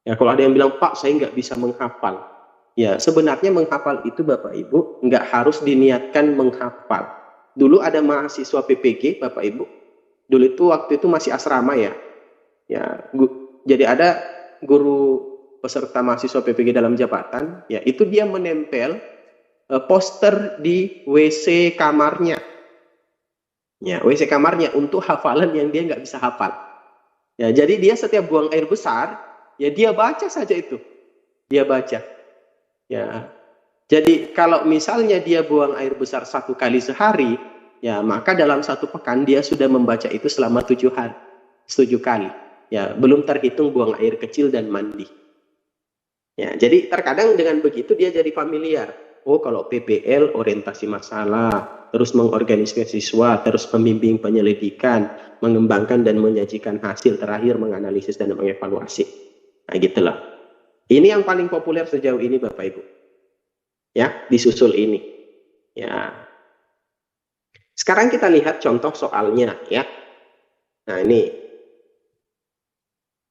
Ya, kalau ada yang bilang, Pak, saya nggak bisa menghafal. Ya, sebenarnya menghafal itu Bapak Ibu nggak harus diniatkan menghafal. Dulu ada mahasiswa PPG, Bapak Ibu. Dulu itu waktu itu masih asrama ya. Ya, jadi ada guru peserta mahasiswa PPG dalam jabatan, ya itu dia menempel poster di WC kamarnya. Ya, WC kamarnya untuk hafalan yang dia nggak bisa hafal. Ya, jadi dia setiap buang air besar, ya dia baca saja itu. Dia baca. Ya. Jadi kalau misalnya dia buang air besar 1 kali sehari, ya maka dalam 1 pekan dia sudah membaca itu selama 7 hari, 7 kali. Ya, belum terhitung buang air kecil dan mandi. Ya, jadi terkadang dengan begitu dia jadi familiar. Oh, kalau PBL orientasi masalah, terus mengorganisasi siswa, terus membimbing penyelidikan, mengembangkan dan menyajikan hasil, terakhir menganalisis dan mengevaluasi. Nah, gitulah. Ini yang paling populer sejauh ini, Bapak Ibu. Ya, disusul ini. Ya. Sekarang kita lihat contoh soalnya, ya. Nah, ini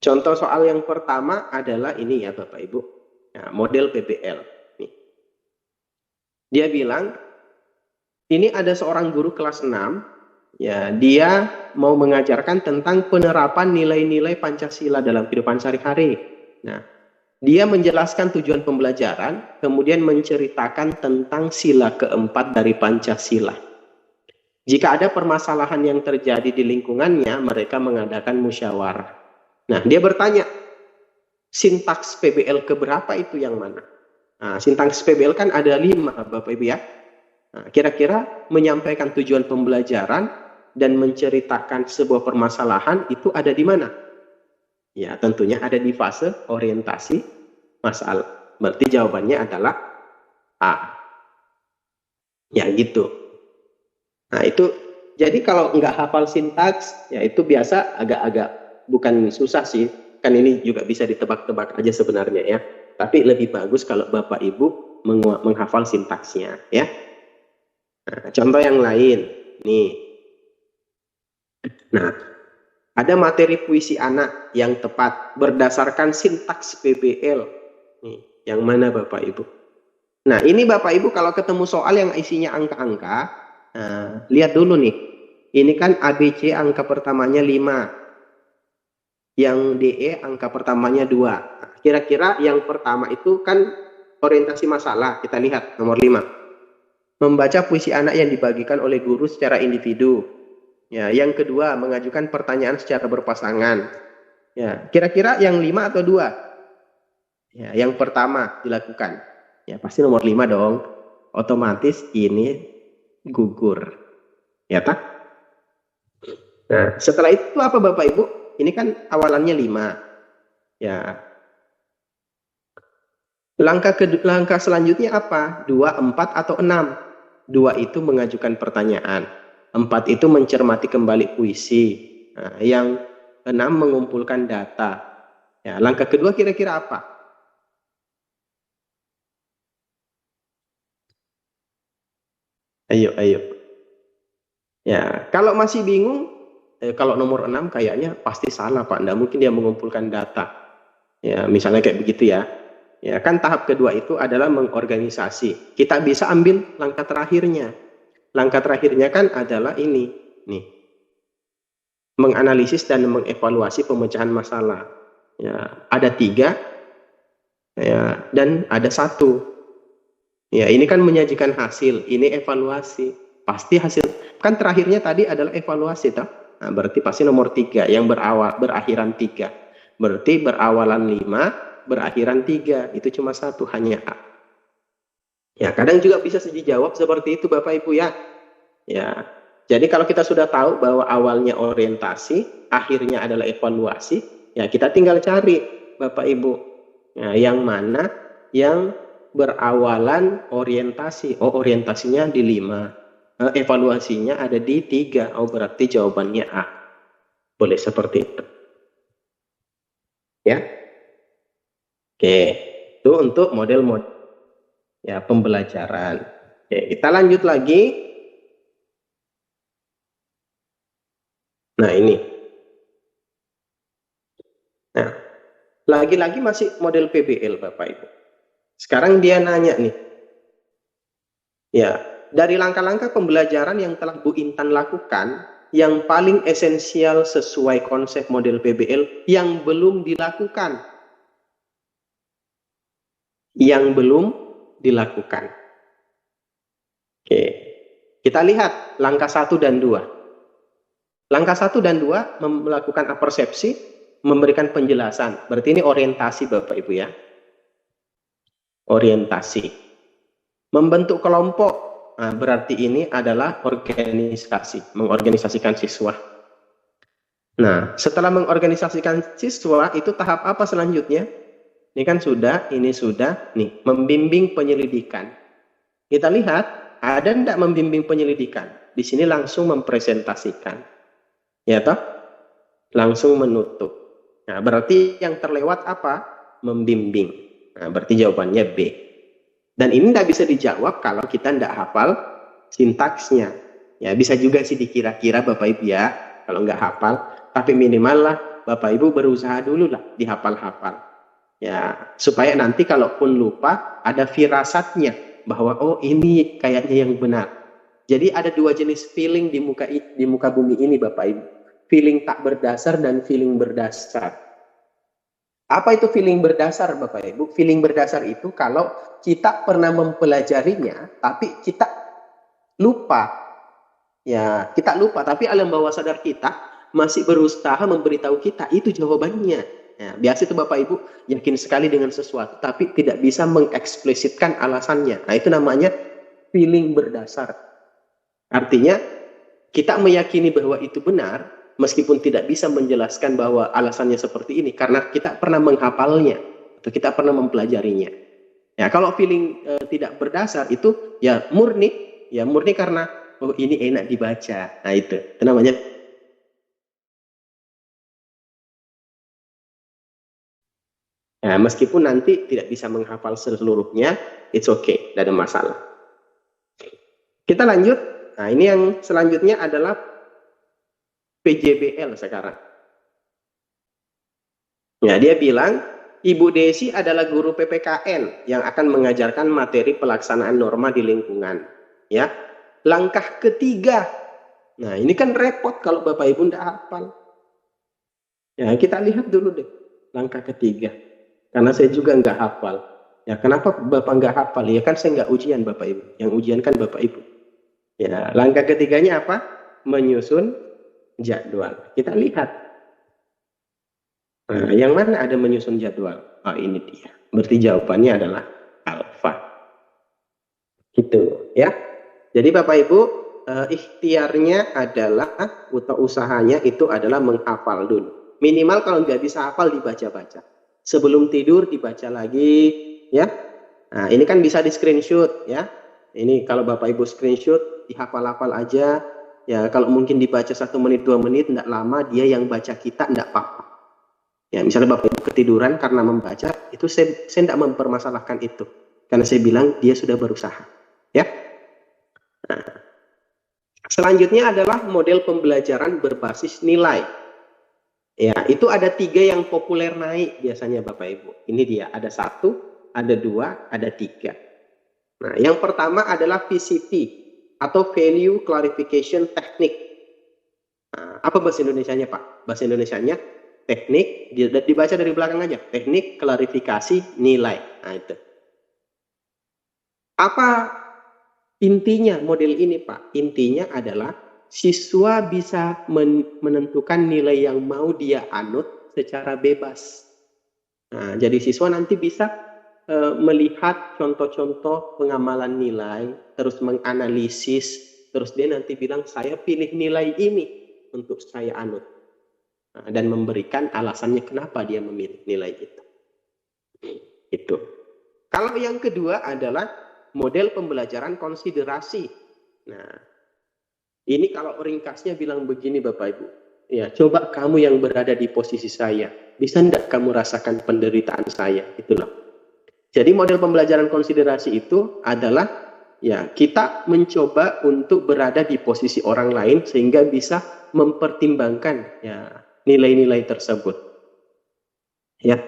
contoh soal yang pertama adalah ini ya Bapak Ibu. Ya, model PBL. Nih. Dia bilang, ini ada seorang guru kelas 6, ya, dia mau mengajarkan tentang penerapan nilai-nilai Pancasila dalam kehidupan sehari-hari. Nah, dia menjelaskan tujuan pembelajaran, kemudian menceritakan tentang sila keempat dari Pancasila. Jika ada permasalahan yang terjadi di lingkungannya, mereka mengadakan musyawarah. Nah, dia bertanya, sintaks PBL keberapa itu yang mana? Nah, sintaks PBL kan ada 5, Bapak Ibu ya. Nah, kira-kira menyampaikan tujuan pembelajaran dan menceritakan sebuah permasalahan itu ada di mana? Ya, tentunya ada di fase orientasi masalah. Berarti jawabannya adalah A. Ya, gitu. Nah, itu jadi kalau nggak hafal sintaks, ya itu biasa agak-agak bukan susah sih. Kan ini juga bisa ditebak-tebak aja sebenarnya ya. Tapi lebih bagus kalau Bapak Ibu menghafal sintaksnya ya. Nah, contoh yang lain. Nih. Nah, ada materi puisi anak yang tepat berdasarkan sintaks PBL. Nih, yang mana Bapak Ibu? Nah, ini Bapak Ibu kalau ketemu soal yang isinya angka-angka, nah, lihat dulu nih. Ini kan ABC angka pertamanya 5. Yang DE angka pertamanya 2. Nah, kira-kira yang pertama itu kan orientasi masalah. Kita lihat nomor 5. Membaca puisi anak yang dibagikan oleh guru secara individu. Ya, yang kedua, mengajukan pertanyaan secara berpasangan. Ya, kira-kira yang 5 atau 2? Ya, yang pertama dilakukan. Ya, pasti nomor 5 dong. Otomatis ini gugur. Ya, tak? Nah, setelah itu apa Bapak Ibu? Ini kan awalannya 5. Ya. Langkah selanjutnya apa? 2, 4 atau 6? 2 itu mengajukan pertanyaan. 4 itu mencermati kembali puisi. Nah, yang 6 mengumpulkan data. Ya, langkah kedua kira-kira apa? Ayo. Ya, kalau masih bingung, kalau nomor 6 kayaknya pasti salah Pak. Nggak mungkin dia mengumpulkan data. Ya, misalnya kayak begitu ya. Ya, kan tahap kedua itu adalah mengorganisasi. Kita bisa ambil langkah terakhirnya. Langkah terakhirnya kan adalah ini, nih, menganalisis dan mengevaluasi pemecahan masalah. Ya, ada 3, ya, dan ada 1. Ya, ini kan menyajikan hasil, ini evaluasi. Pasti hasil, kan terakhirnya tadi adalah evaluasi, toh? Nah, berarti pasti nomor 3 yang berakhiran 3. Berarti berawalan 5, berakhiran 3. Itu cuma 1, hanya A. Ya, kadang juga bisa dijawab seperti itu Bapak Ibu ya. Ya. Jadi kalau kita sudah tahu bahwa awalnya orientasi, akhirnya adalah evaluasi, ya kita tinggal cari Bapak Ibu. Ya, yang mana yang berawalan orientasi. Oh, orientasinya di 5. Evaluasinya ada di 3. Oh, berarti jawabannya A. Boleh seperti itu. Ya. Oke. Itu untuk model-model ya pembelajaran. Oke, kita lanjut lagi. Nah, ini. Nah, lagi-lagi masih model PBL Bapak Ibu. Sekarang dia nanya nih. Ya, dari langkah-langkah pembelajaran yang telah Bu Intan lakukan, yang paling esensial sesuai konsep model PBL yang belum dilakukan. Yang belum dilakukan. Oke. Kita lihat langkah 1 dan 2. Langkah 1 dan 2 melakukan persepsi, memberikan penjelasan. Berarti ini orientasi Bapak Ibu ya. Orientasi. Membentuk kelompok. Nah, berarti ini adalah organisasi, mengorganisasikan siswa. Nah, setelah mengorganisasikan siswa, itu tahap apa selanjutnya? Ini kan sudah, ini sudah, nih, membimbing penyelidikan. Kita lihat, ada enggak membimbing penyelidikan? Di sini langsung mempresentasikan. Ya toh? Langsung menutup. Nah, berarti yang terlewat apa? Membimbing. Nah, berarti jawabannya B. Dan ini tidak bisa dijawab kalau kita tidak hafal sintaksnya. Ya, bisa juga sih dikira-kira Bapak Ibu ya, kalau nggak hafal. Tapi minimal lah Bapak Ibu berusaha dulu lah dihafal-hafal. Ya, supaya nanti kalaupun lupa ada firasatnya bahwa oh ini kayaknya yang benar. Jadi ada 2 jenis feeling di muka bumi ini Bapak Ibu. Feeling tak berdasar dan feeling berdasar. Apa itu feeling berdasar Bapak Ibu? Feeling berdasar itu kalau kita pernah mempelajarinya tapi kita lupa. Ya, kita lupa tapi alam bawah sadar kita masih berusaha memberitahu kita itu jawabannya. Ya, biasa itu Bapak Ibu yakin sekali dengan sesuatu tapi tidak bisa mengeksplisitkan alasannya. Nah, itu namanya feeling berdasar. Artinya kita meyakini bahwa itu benar meskipun tidak bisa menjelaskan bahwa alasannya seperti ini karena kita pernah menghafalnya atau kita pernah mempelajarinya. Ya, kalau feeling tidak berdasar itu ya murni karena oh ini enak dibaca. Nah, itu namanya. Nah, meskipun nanti tidak bisa menghafal seluruhnya, it's okay, tidak ada masalah. Kita lanjut. Nah, ini yang selanjutnya adalah PJBL sekarang. Ya, dia bilang, Ibu Desi adalah guru PPKN yang akan mengajarkan materi pelaksanaan norma di lingkungan. Ya, langkah ketiga. Nah, ini kan repot kalau Bapak Ibu tidak hafal. Ya, kita lihat dulu deh langkah ketiga. Karena saya juga nggak hafal. Ya, kenapa Bapak nggak hafal? Ya kan saya nggak ujian Bapak Ibu. Yang ujian kan Bapak Ibu. Ya, langkah ketiganya apa? Menyusun jadwal. Kita lihat. Nah, yang mana ada menyusun jadwal? Oh, ini dia. Berarti jawabannya adalah alfa. Gitu, ya. Jadi Bapak Ibu, ikhtiarnya adalah atau usahanya itu adalah menghafal dulu. Minimal kalau nggak bisa hafal dibaca-baca. Sebelum tidur dibaca lagi, ya. Nah, ini kan bisa di screenshot, ya. Ini kalau Bapak Ibu screenshot, dihafal-hafal aja. Ya, kalau mungkin dibaca 1 menit, 2 menit, tidak lama, dia yang baca kita tidak apa-apa. Ya, misalnya Bapak Ibu ketiduran karena membaca, itu saya tidak mempermasalahkan itu. Karena saya bilang dia sudah berusaha. Ya. Nah, selanjutnya adalah model pembelajaran berbasis nilai. Ya, Nah, itu ada 3 yang populer naik biasanya Bapak Ibu. Ini dia, ada 1, ada 2, ada 3. Nah, yang pertama adalah VCT atau Value Clarification Technique. Nah, apa bahasa Indonesianya Pak? Bahasa Indonesianya teknik, dibaca dari belakang aja, teknik klarifikasi nilai. Nah, itu. Apa intinya model ini Pak? Intinya adalah siswa bisa menentukan nilai yang mau dia anut secara bebas. Nah, jadi siswa nanti bisa melihat contoh-contoh pengamalan nilai, terus menganalisis, terus dia nanti bilang saya pilih nilai ini untuk saya anut. Nah, dan memberikan alasannya kenapa dia memilih nilai itu. Itu. Kalau yang kedua adalah model pembelajaran konsiderasi. Nah, ini kalau ringkasnya bilang begini Bapak Ibu. Ya, coba kamu yang berada di posisi saya, bisa enggak kamu rasakan penderitaan saya? Itulah. Jadi model pembelajaran konsiderasi itu adalah ya kita mencoba untuk berada di posisi orang lain sehingga bisa mempertimbangkan ya nilai-nilai tersebut. Ya.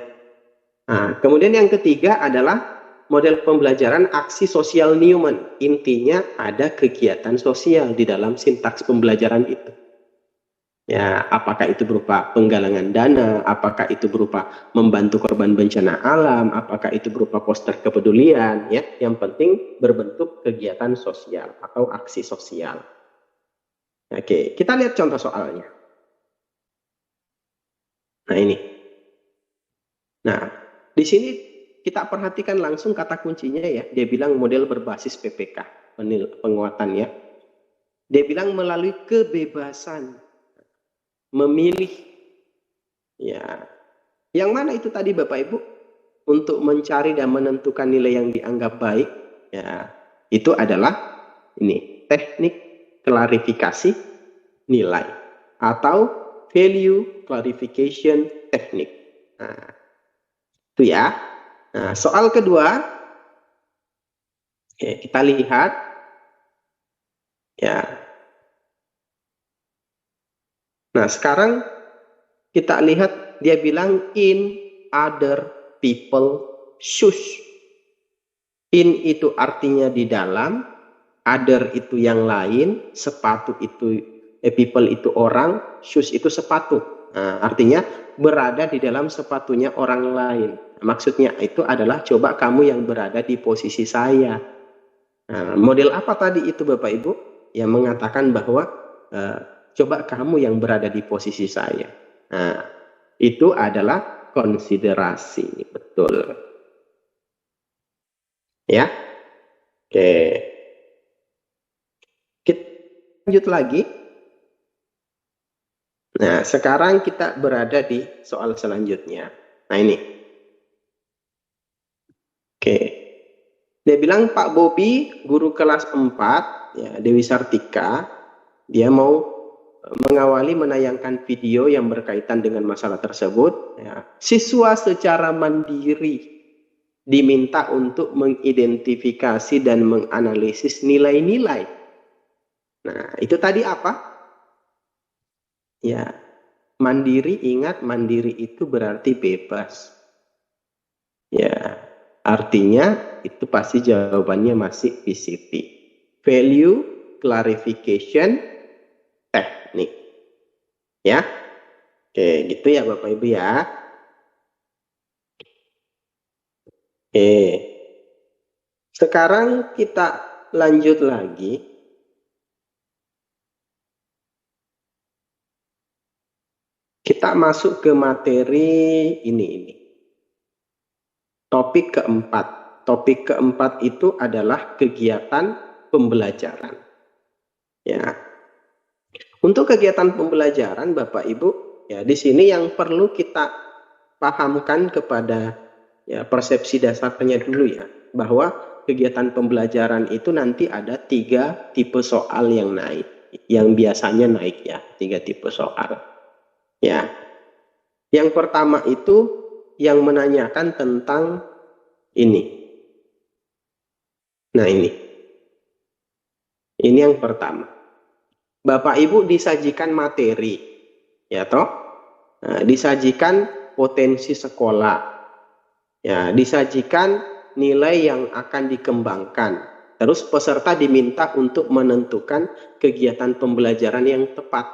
Nah, kemudian yang ketiga adalah model pembelajaran aksi sosial Newman. Intinya ada kegiatan sosial di dalam sintaks pembelajaran itu. Ya, apakah itu berupa penggalangan dana, apakah itu berupa membantu korban bencana alam, apakah itu berupa poster kepedulian, ya. Yang penting berbentuk kegiatan sosial atau aksi sosial. Oke, kita lihat contoh soalnya. Nah, ini. Nah, di sini kita perhatikan langsung kata kuncinya ya. Dia bilang model berbasis PPK, penguatan ya. Dia bilang melalui kebebasan memilih. Ya. Yang mana itu tadi Bapak Ibu? Untuk mencari dan menentukan nilai yang dianggap baik, ya, itu adalah ini, teknik klarifikasi nilai atau value clarification technique. Nah, itu ya. Nah, soal kedua, kita lihat ya. Nah, sekarang kita lihat dia bilang in other people shoes. In itu artinya di dalam, other itu yang lain, sepatu itu people itu orang, shoes itu sepatu. Nah, artinya berada di dalam sepatunya orang lain. Maksudnya itu adalah coba kamu yang berada di posisi saya. Nah, model apa tadi itu Bapak Ibu? Yang mengatakan bahwa coba kamu yang berada di posisi saya. Nah, itu adalah konsiderasi, betul. Ya, oke. Kita lanjut lagi. Nah, sekarang kita berada di soal selanjutnya. Nah, ini. Oke. Dia bilang Pak Bobi, guru kelas 4, ya, Dewi Sartika, dia mau mengawali menayangkan video yang berkaitan dengan masalah tersebut. Ya. Siswa secara mandiri diminta untuk mengidentifikasi dan menganalisis nilai-nilai. Nah, itu tadi apa? Ya, mandiri, ingat mandiri itu berarti bebas. Ya, artinya itu pasti jawabannya masih PCT. Value Clarification Technique. Ya, oke, gitu ya Bapak Ibu ya. Oke, sekarang kita lanjut lagi. Kita masuk ke materi ini. Topik keempat. Topik keempat itu adalah kegiatan pembelajaran. Ya. Untuk kegiatan pembelajaran Bapak Ibu, ya di sini yang perlu kita pahamkan kepada ya persepsi dasarnya dulu ya, bahwa kegiatan pembelajaran itu nanti ada 3 tipe soal yang naik, yang biasanya naik ya, 3 tipe soal. Ya. Yang pertama itu yang menanyakan tentang ini. Nah, ini. Ini yang pertama. Bapak Ibu disajikan materi, ya toh? Nah, disajikan potensi sekolah, ya, disajikan nilai yang akan dikembangkan. Terus peserta diminta untuk menentukan kegiatan pembelajaran yang tepat.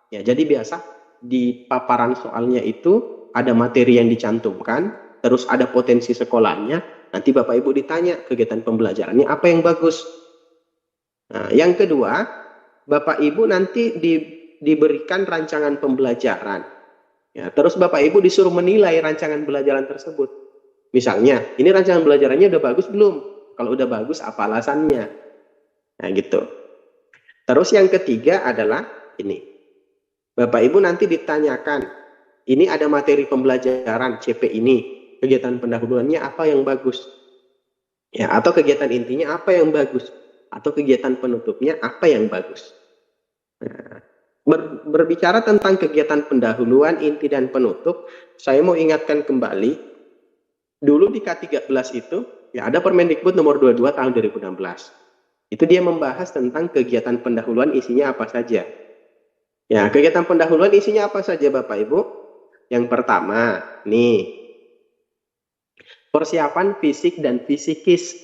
Ya, jadi biasa di paparan soalnya itu ada materi yang dicantumkan, terus ada potensi sekolahnya. Nanti Bapak Ibu ditanya kegiatan pembelajarannya apa yang bagus. Nah, yang kedua, Bapak Ibu nanti diberikan rancangan pembelajaran. Ya, terus Bapak Ibu disuruh menilai rancangan pembelajaran tersebut. Misalnya, ini rancangan belajarannya udah bagus belum? Kalau udah bagus, apa alasannya? Nah, gitu. Terus yang ketiga adalah ini. Bapak Ibu nanti ditanyakan, ini ada materi pembelajaran CP ini, kegiatan pendahuluannya apa yang bagus? Ya, atau kegiatan intinya apa yang bagus? Atau kegiatan penutupnya apa yang bagus? Nah, berbicara tentang kegiatan pendahuluan, inti, dan penutup, saya mau ingatkan kembali, dulu di K13 itu, ya ada Permendikbud nomor 22 tahun 2016. Itu dia membahas tentang kegiatan pendahuluan isinya apa saja. Ya, kegiatan pendahuluan isinya apa saja Bapak Ibu? Yang pertama, nih, persiapan fisik dan fisikis.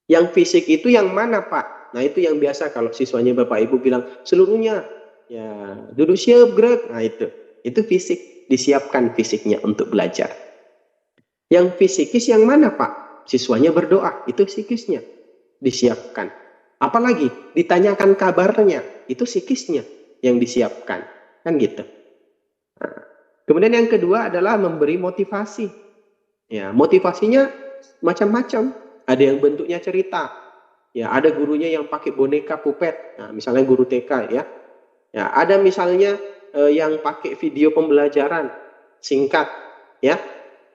Yang fisik itu yang mana Pak? Nah itu yang biasa kalau siswanya Bapak Ibu bilang seluruhnya, ya duduk siap gerak. Nah itu fisik, disiapkan fisiknya untuk belajar. Yang fisikis yang mana Pak? Siswanya berdoa, itu psikisnya disiapkan. Apalagi ditanyakan kabarnya, itu psikisnya yang disiapkan, kan gitu. Nah, kemudian yang kedua adalah memberi motivasi. Ya, motivasinya macam-macam. Ada yang bentuknya cerita. Ya, ada gurunya yang pakai boneka pupet. Nah, misalnya guru TK ya. Ya, ada misalnya yang pakai video pembelajaran singkat ya.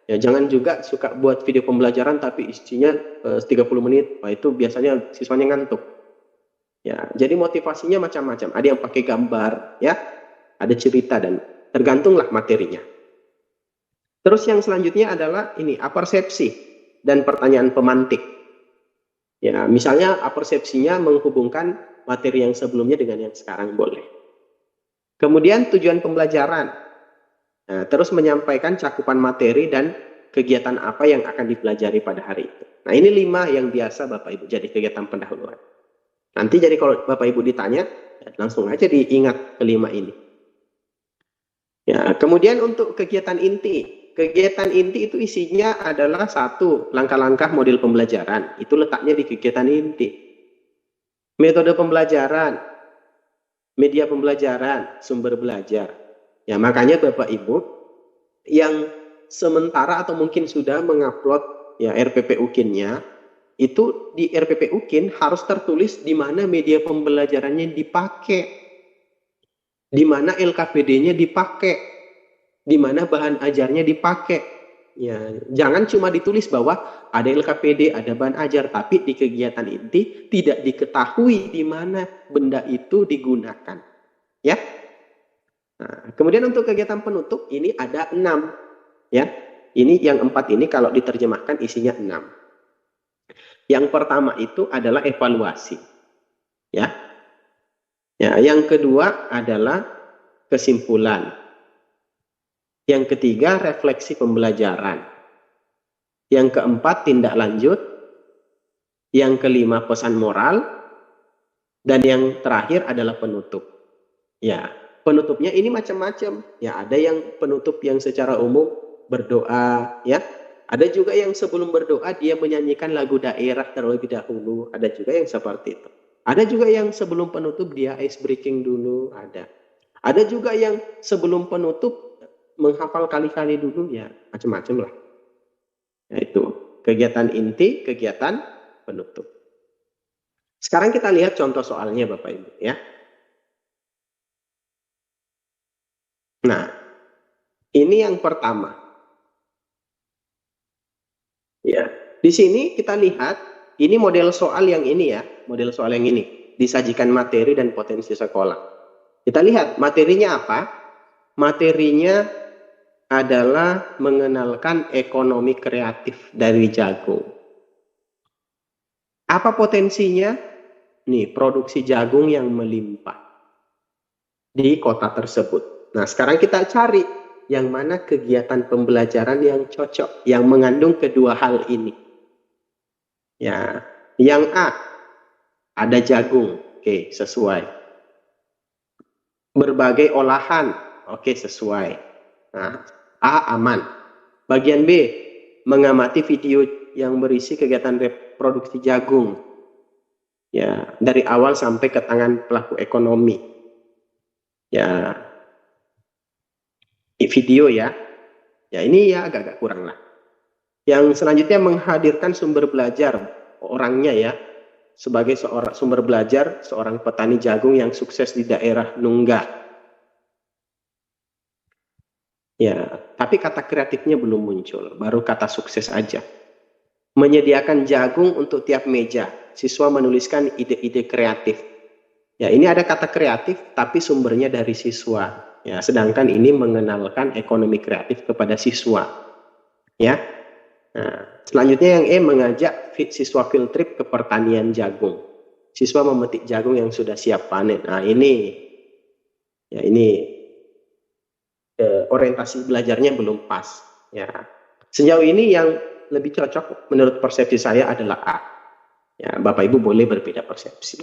Ya, jangan juga suka buat video pembelajaran tapi isinya 30 menit. Nah, itu biasanya siswanya ngantuk. Ya, jadi motivasinya macam-macam. Ada yang pakai gambar ya. Ada cerita dan tergantunglah materinya. Terus yang selanjutnya adalah ini, apersepsi dan pertanyaan pemantik. Ya, misalnya apersepsinya menghubungkan materi yang sebelumnya dengan yang sekarang boleh. Kemudian tujuan pembelajaran. Nah, terus menyampaikan cakupan materi dan kegiatan apa yang akan dipelajari pada hari itu. Nah, ini 5 yang biasa Bapak Ibu jadi kegiatan pendahuluan. Nanti jadi kalau Bapak Ibu ditanya, langsung aja diingat kelima ini. Ya, kemudian untuk kegiatan inti. Kegiatan inti itu isinya adalah 1, langkah-langkah model pembelajaran. Itu letaknya di kegiatan inti. Metode pembelajaran, media pembelajaran, sumber belajar. Ya, makanya Bapak Ibu yang sementara atau mungkin sudah mengupload ya RPP UKIN-nya, itu di RPP UKIN harus tertulis di mana media pembelajarannya dipakai, di mana LKPD-nya dipakai, di mana bahan ajarnya dipakai. Ya, jangan cuma ditulis bahwa ada LKPD, ada bahan ajar, tapi di kegiatan inti tidak diketahui di mana benda itu digunakan. Ya. Nah, kemudian untuk kegiatan penutup ini ada 6. Ya. Ini yang 4 ini kalau diterjemahkan isinya 6. Yang pertama itu adalah evaluasi. Ya. Ya, yang kedua adalah kesimpulan. Yang ketiga, refleksi pembelajaran. Yang keempat, tindak lanjut. Yang kelima, pesan moral. Dan yang terakhir adalah penutup. Ya, penutupnya ini macam-macam. Ya, ada yang penutup yang secara umum berdoa, ya. Ada juga yang sebelum berdoa dia menyanyikan lagu daerah terlebih dahulu. Ada juga yang seperti itu. Ada juga yang sebelum penutup dia ice breaking dulu, ada. Ada juga yang sebelum penutup menghafal kali-kali dulu, ya macam-macam lah. Yaitu kegiatan inti, kegiatan penutup. Sekarang kita lihat contoh soalnya Bapak Ibu ya. Nah, ini yang pertama. Ya, di sini kita lihat ini model soal yang ini ya, model soal yang ini. Disajikan materi dan potensi sekolah. Kita lihat materinya apa? Materinya adalah mengenalkan ekonomi kreatif dari jagung. Apa potensinya? Nih, produksi jagung yang melimpah di kota tersebut. Nah, sekarang kita cari yang mana kegiatan pembelajaran yang cocok, yang mengandung kedua hal ini. Ya, yang A, ada jagung, oke, sesuai. Berbagai olahan, oke, sesuai. Nah, A aman. Bagian B, mengamati video yang berisi kegiatan reproduksi jagung. Ya, dari awal sampai ke tangan pelaku ekonomi. Ya, video ya. Ya, ini ya agak-agak kurang lah. Yang selanjutnya menghadirkan sumber belajar orangnya ya. Sebagai seorang sumber belajar, seorang petani jagung yang sukses di daerah Nunggah. Ya, tapi kata kreatifnya belum muncul, baru kata sukses aja. Menyediakan jagung untuk tiap meja, siswa menuliskan ide-ide kreatif. Ya, ini ada kata kreatif, tapi sumbernya dari siswa. Ya, sedangkan ini mengenalkan ekonomi kreatif kepada siswa. Ya, nah, selanjutnya yang E, mengajak siswa field trip ke pertanian jagung. Siswa memetik jagung yang sudah siap panen. Nah, ini orientasi belajarnya belum pas. Ya, sejauh ini yang lebih cocok menurut persepsi saya adalah A. Ya, Bapak Ibu boleh berbeda persepsi.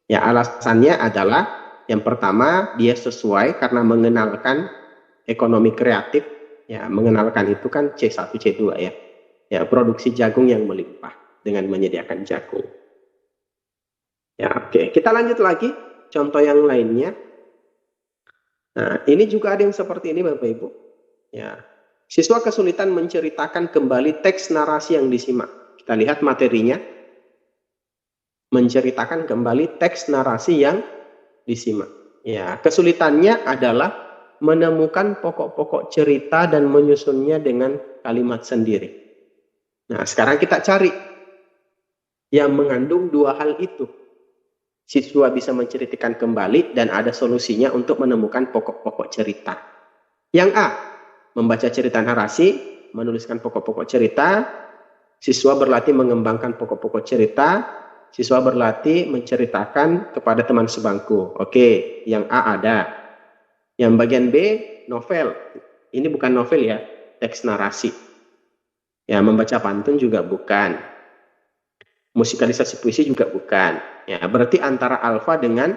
Ya, alasannya adalah yang pertama dia sesuai karena mengenalkan ekonomi kreatif. Ya, mengenalkan itu kan C1, C2 ya. Ya, produksi jagung yang melimpah dengan menyediakan jagung. Ya, oke. Kita lanjut lagi contoh yang lainnya. Nah, ini juga ada yang seperti ini Bapak Ibu. Ya. Siswa kesulitan menceritakan kembali teks narasi yang disimak. Kita lihat materinya. Menceritakan kembali teks narasi yang disimak. Ya, kesulitannya adalah menemukan pokok-pokok cerita dan menyusunnya dengan kalimat sendiri. Nah, sekarang kita cari yang mengandung dua hal itu. Siswa bisa menceritakan kembali dan ada solusinya untuk menemukan pokok-pokok cerita. Yang A, membaca cerita narasi, menuliskan pokok-pokok cerita. Siswa berlatih mengembangkan pokok-pokok cerita. Siswa berlatih menceritakan kepada teman sebangku. Oke, yang A ada. Yang bagian B, novel. Ini bukan novel ya, teks narasi. Ya, membaca pantun juga bukan. Musikalisasi puisi juga bukan. Ya, berarti antara alfa dengan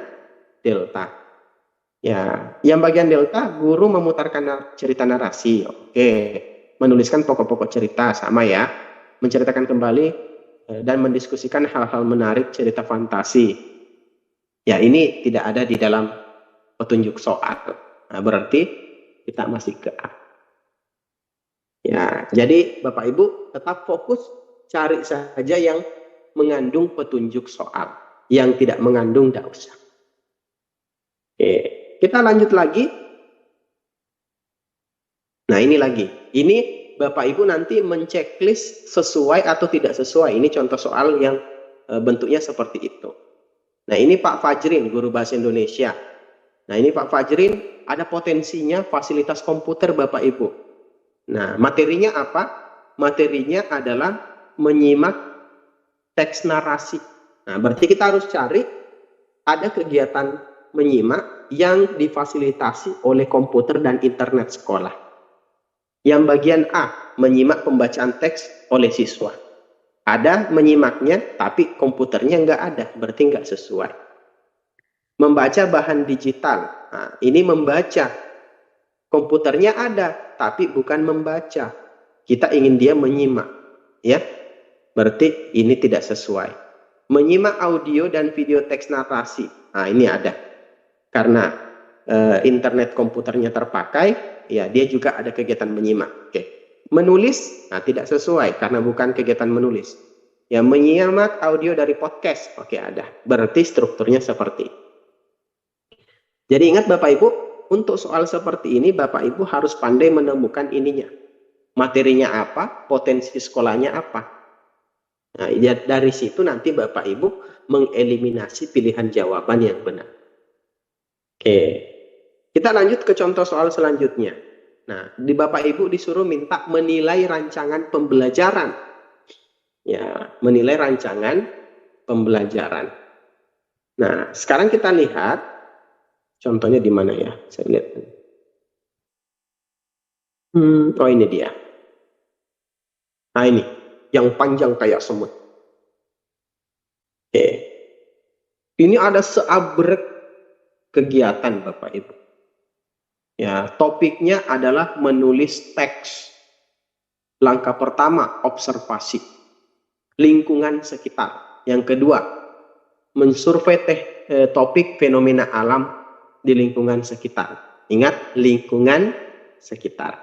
delta. Ya, yang bagian delta, guru memutarkan cerita narasi. Oke, menuliskan pokok-pokok cerita sama ya. Menceritakan kembali dan mendiskusikan hal-hal menarik cerita fantasi. Ya, ini tidak ada di dalam petunjuk soal. Nah, berarti kita masih ke A. Ya, jadi Bapak Ibu tetap fokus cari saja yang mengandung petunjuk soal. Yang tidak mengandung tidak usah. Oke, kita lanjut lagi. Nah, ini lagi. Ini Bapak Ibu nanti menceklis sesuai atau tidak sesuai. Ini contoh soal yang bentuknya seperti itu. Nah, ini Pak Fajrin, guru bahasa Indonesia. Nah, ini Pak Fajrin ada potensinya fasilitas komputer Bapak Ibu. Nah, materinya apa? Materinya adalah menyimak teks narasi. Nah, berarti kita harus cari ada kegiatan menyimak yang difasilitasi oleh komputer dan internet sekolah. Yang bagian A, menyimak pembacaan teks oleh siswa. Ada menyimaknya, tapi komputernya nggak ada, berarti nggak sesuai. Membaca bahan digital. Nah, ini membaca. Komputernya ada, tapi bukan membaca. Kita ingin dia menyimak. Ya, berarti ini tidak sesuai. Menyimak audio dan video teks narasi. Nah, ini ada. Karena internet komputernya terpakai, ya dia juga ada kegiatan menyimak. Oke. Menulis, nah tidak sesuai karena bukan kegiatan menulis. Ya, menyimak audio dari podcast. Oke, ada. Berarti strukturnya seperti. Jadi ingat Bapak Ibu, untuk soal seperti ini Bapak Ibu harus pandai menemukan ininya. Materinya apa, potensi sekolahnya apa. Nah, ya, dari situ nanti Bapak Ibu mengeliminasi pilihan jawaban yang benar. Oke, kita lanjut ke contoh soal selanjutnya. Nah, di Bapak Ibu disuruh minta menilai rancangan pembelajaran. Ya, menilai rancangan pembelajaran. Nah, sekarang kita lihat contohnya di mana ya? Saya lihat. Oh ini dia. Nah ini, yang panjang kayak semut. Oke. Ini ada seabrek kegiatan Bapak Ibu. Ya, topiknya adalah menulis teks. Langkah pertama, observasi. Lingkungan sekitar. Yang kedua, mensurvei topik fenomena alam di lingkungan sekitar. Ingat, lingkungan sekitar.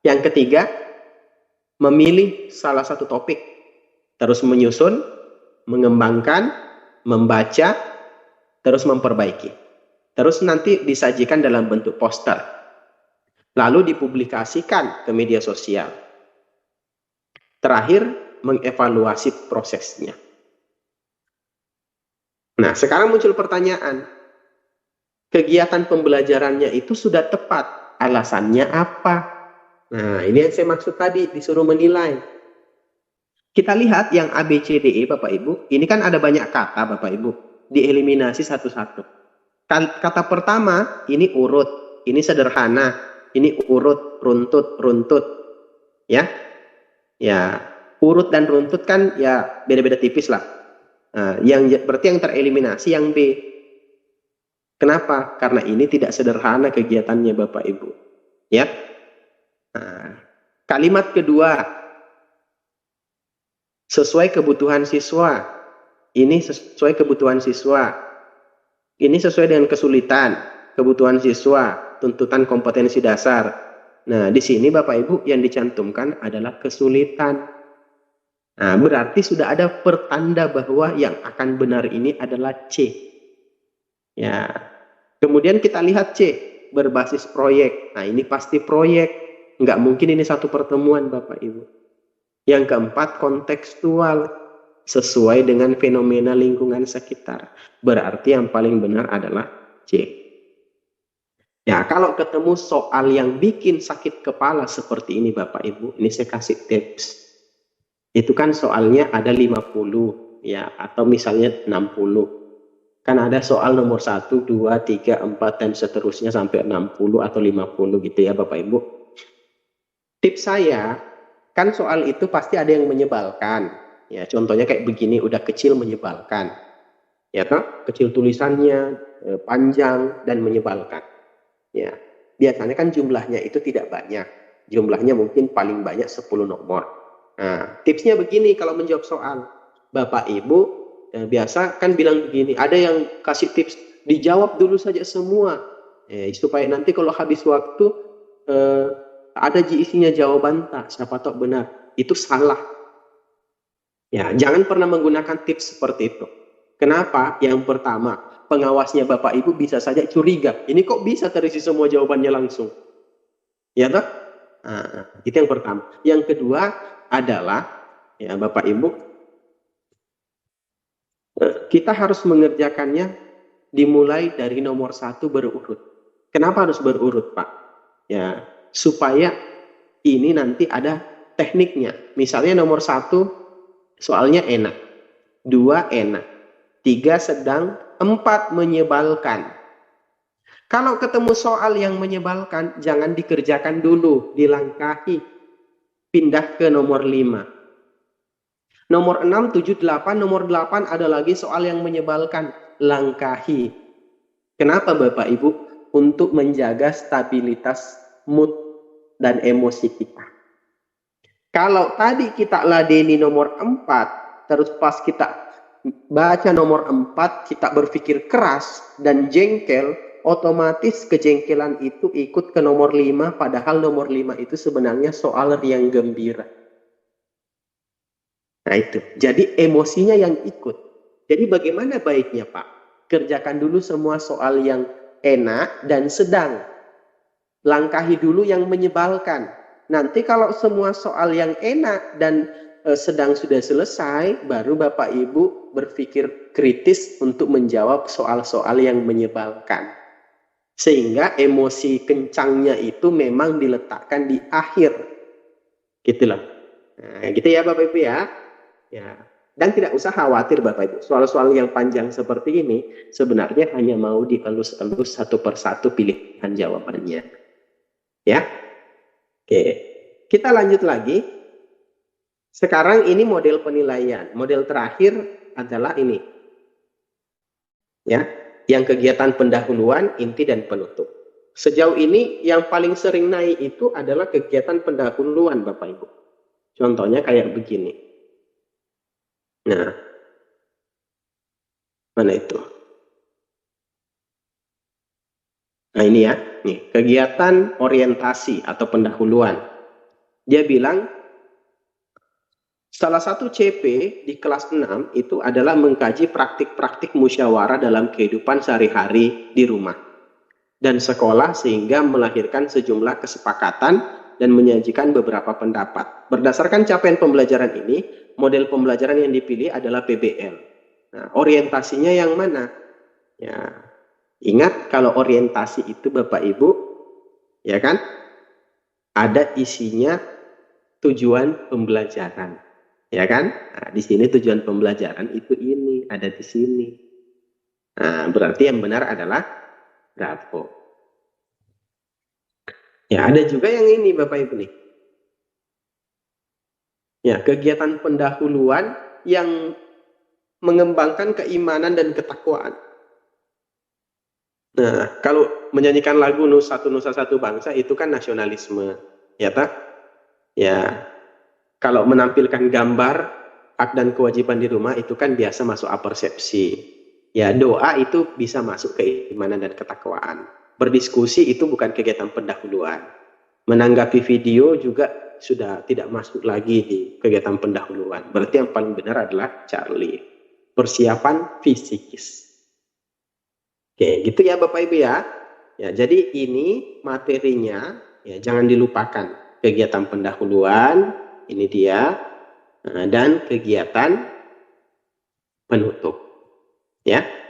Yang ketiga, memilih salah satu topik. Terus menyusun, mengembangkan, membaca, terus memperbaiki. Terus nanti disajikan dalam bentuk poster. Lalu dipublikasikan ke media sosial. Terakhir, mengevaluasi prosesnya. Nah, sekarang muncul pertanyaan. Kegiatan pembelajarannya itu sudah tepat. Alasannya apa? Nah, ini yang saya maksud tadi, disuruh menilai. Kita lihat yang A, B, C, D, E, Bapak Ibu. Ini kan ada banyak kata, Bapak Ibu. Dieliminasi satu-satu. Kata pertama, ini urut. Ini sederhana. Ini urut, runtut, runtut. Ya, ya, urut dan runtut kan ya beda-beda tipis lah. Nah, berarti yang tereliminasi yang B. Kenapa? Karena ini tidak sederhana kegiatannya Bapak Ibu. Ya. Nah, kalimat kedua, sesuai kebutuhan siswa. Ini sesuai kebutuhan siswa. Ini sesuai dengan kesulitan, kebutuhan siswa, tuntutan kompetensi dasar. Nah, di sini Bapak Ibu yang dicantumkan adalah kesulitan. Nah, berarti sudah ada pertanda bahwa yang akan benar ini adalah C. Ya. Kemudian kita lihat C, berbasis proyek. Nah, ini pasti proyek. Nggak mungkin ini satu pertemuan, Bapak Ibu. Yang keempat, kontekstual. Sesuai dengan fenomena lingkungan sekitar. Berarti yang paling benar adalah C. Ya, kalau ketemu soal yang bikin sakit kepala seperti ini, Bapak Ibu, ini saya kasih tips. Itu kan soalnya ada 50, ya, atau misalnya 60. Kan ada soal nomor 1, 2, 3, 4, dan seterusnya sampai 60 atau 50 gitu ya Bapak Ibu. Tips saya, kan soal itu pasti ada yang menyebalkan. Ya, contohnya kayak begini, udah kecil menyebalkan. Ya toh, kecil tulisannya, panjang, dan menyebalkan. Ya, biasanya kan jumlahnya itu tidak banyak. Jumlahnya mungkin paling banyak 10 nomor. Nah, tipsnya begini kalau menjawab soal. Bapak Ibu biasa kan bilang begini, ada yang kasih tips, dijawab dulu saja semua, supaya nanti kalau habis waktu ada isinya jawaban tak, siapa tahu benar. Itu salah. Ya, jangan pernah menggunakan tips seperti itu. Kenapa? Yang pertama, pengawasnya Bapak Ibu bisa saja curiga, ini kok bisa terisi semua jawabannya langsung. Ya toh? Nah, itu yang pertama. Yang kedua adalah, ya Bapak Ibu, kita harus mengerjakannya dimulai dari nomor 1 berurut. Kenapa harus berurut, Pak? Ya, supaya ini nanti ada tekniknya. Misalnya nomor 1 soalnya enak, 2 enak, 3 sedang, 4 menyebalkan. Kalau ketemu soal yang menyebalkan, jangan dikerjakan dulu, dilangkahi. Pindah ke nomor 5. Nomor 6, 7, 8, nomor 8 ada lagi soal yang menyebalkan. Langkahi. Kenapa Bapak Ibu? Untuk menjaga stabilitas mood dan emosi kita. Kalau tadi kita ladeni nomor 4, terus pas kita baca nomor 4, kita berpikir keras dan jengkel, otomatis kejengkelan itu ikut ke nomor 5, padahal nomor 5 itu sebenarnya soal yang gembira. Nah itu, jadi emosinya yang ikut. Jadi bagaimana baiknya Pak? Kerjakan dulu semua soal yang enak dan sedang. Langkahi dulu yang menyebalkan. Nanti kalau semua soal yang enak dan sedang sudah selesai, baru Bapak Ibu berpikir kritis untuk menjawab soal-soal yang menyebalkan. Sehingga emosi kencangnya itu memang diletakkan di akhir. Gitulah. Nah, gitu ya Bapak Ibu ya. Ya, dan tidak usah khawatir Bapak Ibu, soal-soal yang panjang seperti ini sebenarnya hanya mau dielus-elus satu persatu pilihan jawabannya. Ya, Oke, kita lanjut lagi. Sekarang ini model penilaian. Model terakhir adalah ini. Ya, yang kegiatan pendahuluan, inti, dan penutup. Sejauh ini yang paling sering naik itu adalah kegiatan pendahuluan, Bapak Ibu. Contohnya kayak begini. Nah, mana itu? Nah ini ya, nih kegiatan orientasi atau pendahuluan. Dia bilang salah satu CP di kelas 6 itu adalah mengkaji praktik-praktik musyawarah dalam kehidupan sehari-hari di rumah dan sekolah sehingga melahirkan sejumlah kesepakatan dan menyajikan beberapa pendapat. Berdasarkan capaian pembelajaran ini, model pembelajaran yang dipilih adalah PBL. Nah, orientasinya yang mana? Ya, ingat kalau orientasi itu Bapak Ibu, ya kan? Ada isinya tujuan pembelajaran, ya kan? Nah, di sini tujuan pembelajaran itu ini ada di sini. Nah, berarti yang benar adalah Bravo. Ya, ada juga yang ini Bapak Ibu nih. Ya, kegiatan pendahuluan yang mengembangkan keimanan dan ketakwaan. Nah, kalau menyanyikan lagu Nusa Satu Bangsa itu kan nasionalisme, ya tak? Ya, kalau menampilkan gambar hak dan kewajiban di rumah itu kan biasa masuk apersepsi. Ya, doa itu bisa masuk keimanan dan ketakwaan. Berdiskusi itu bukan kegiatan pendahuluan. Menanggapi video juga sudah tidak masuk lagi di kegiatan pendahuluan. Berarti yang paling benar adalah Charlie. Persiapan fisikis. Oke, gitu ya Bapak Ibu ya. Ya, jadi ini materinya ya jangan dilupakan. Kegiatan pendahuluan, ini dia, dan kegiatan penutup. Ya.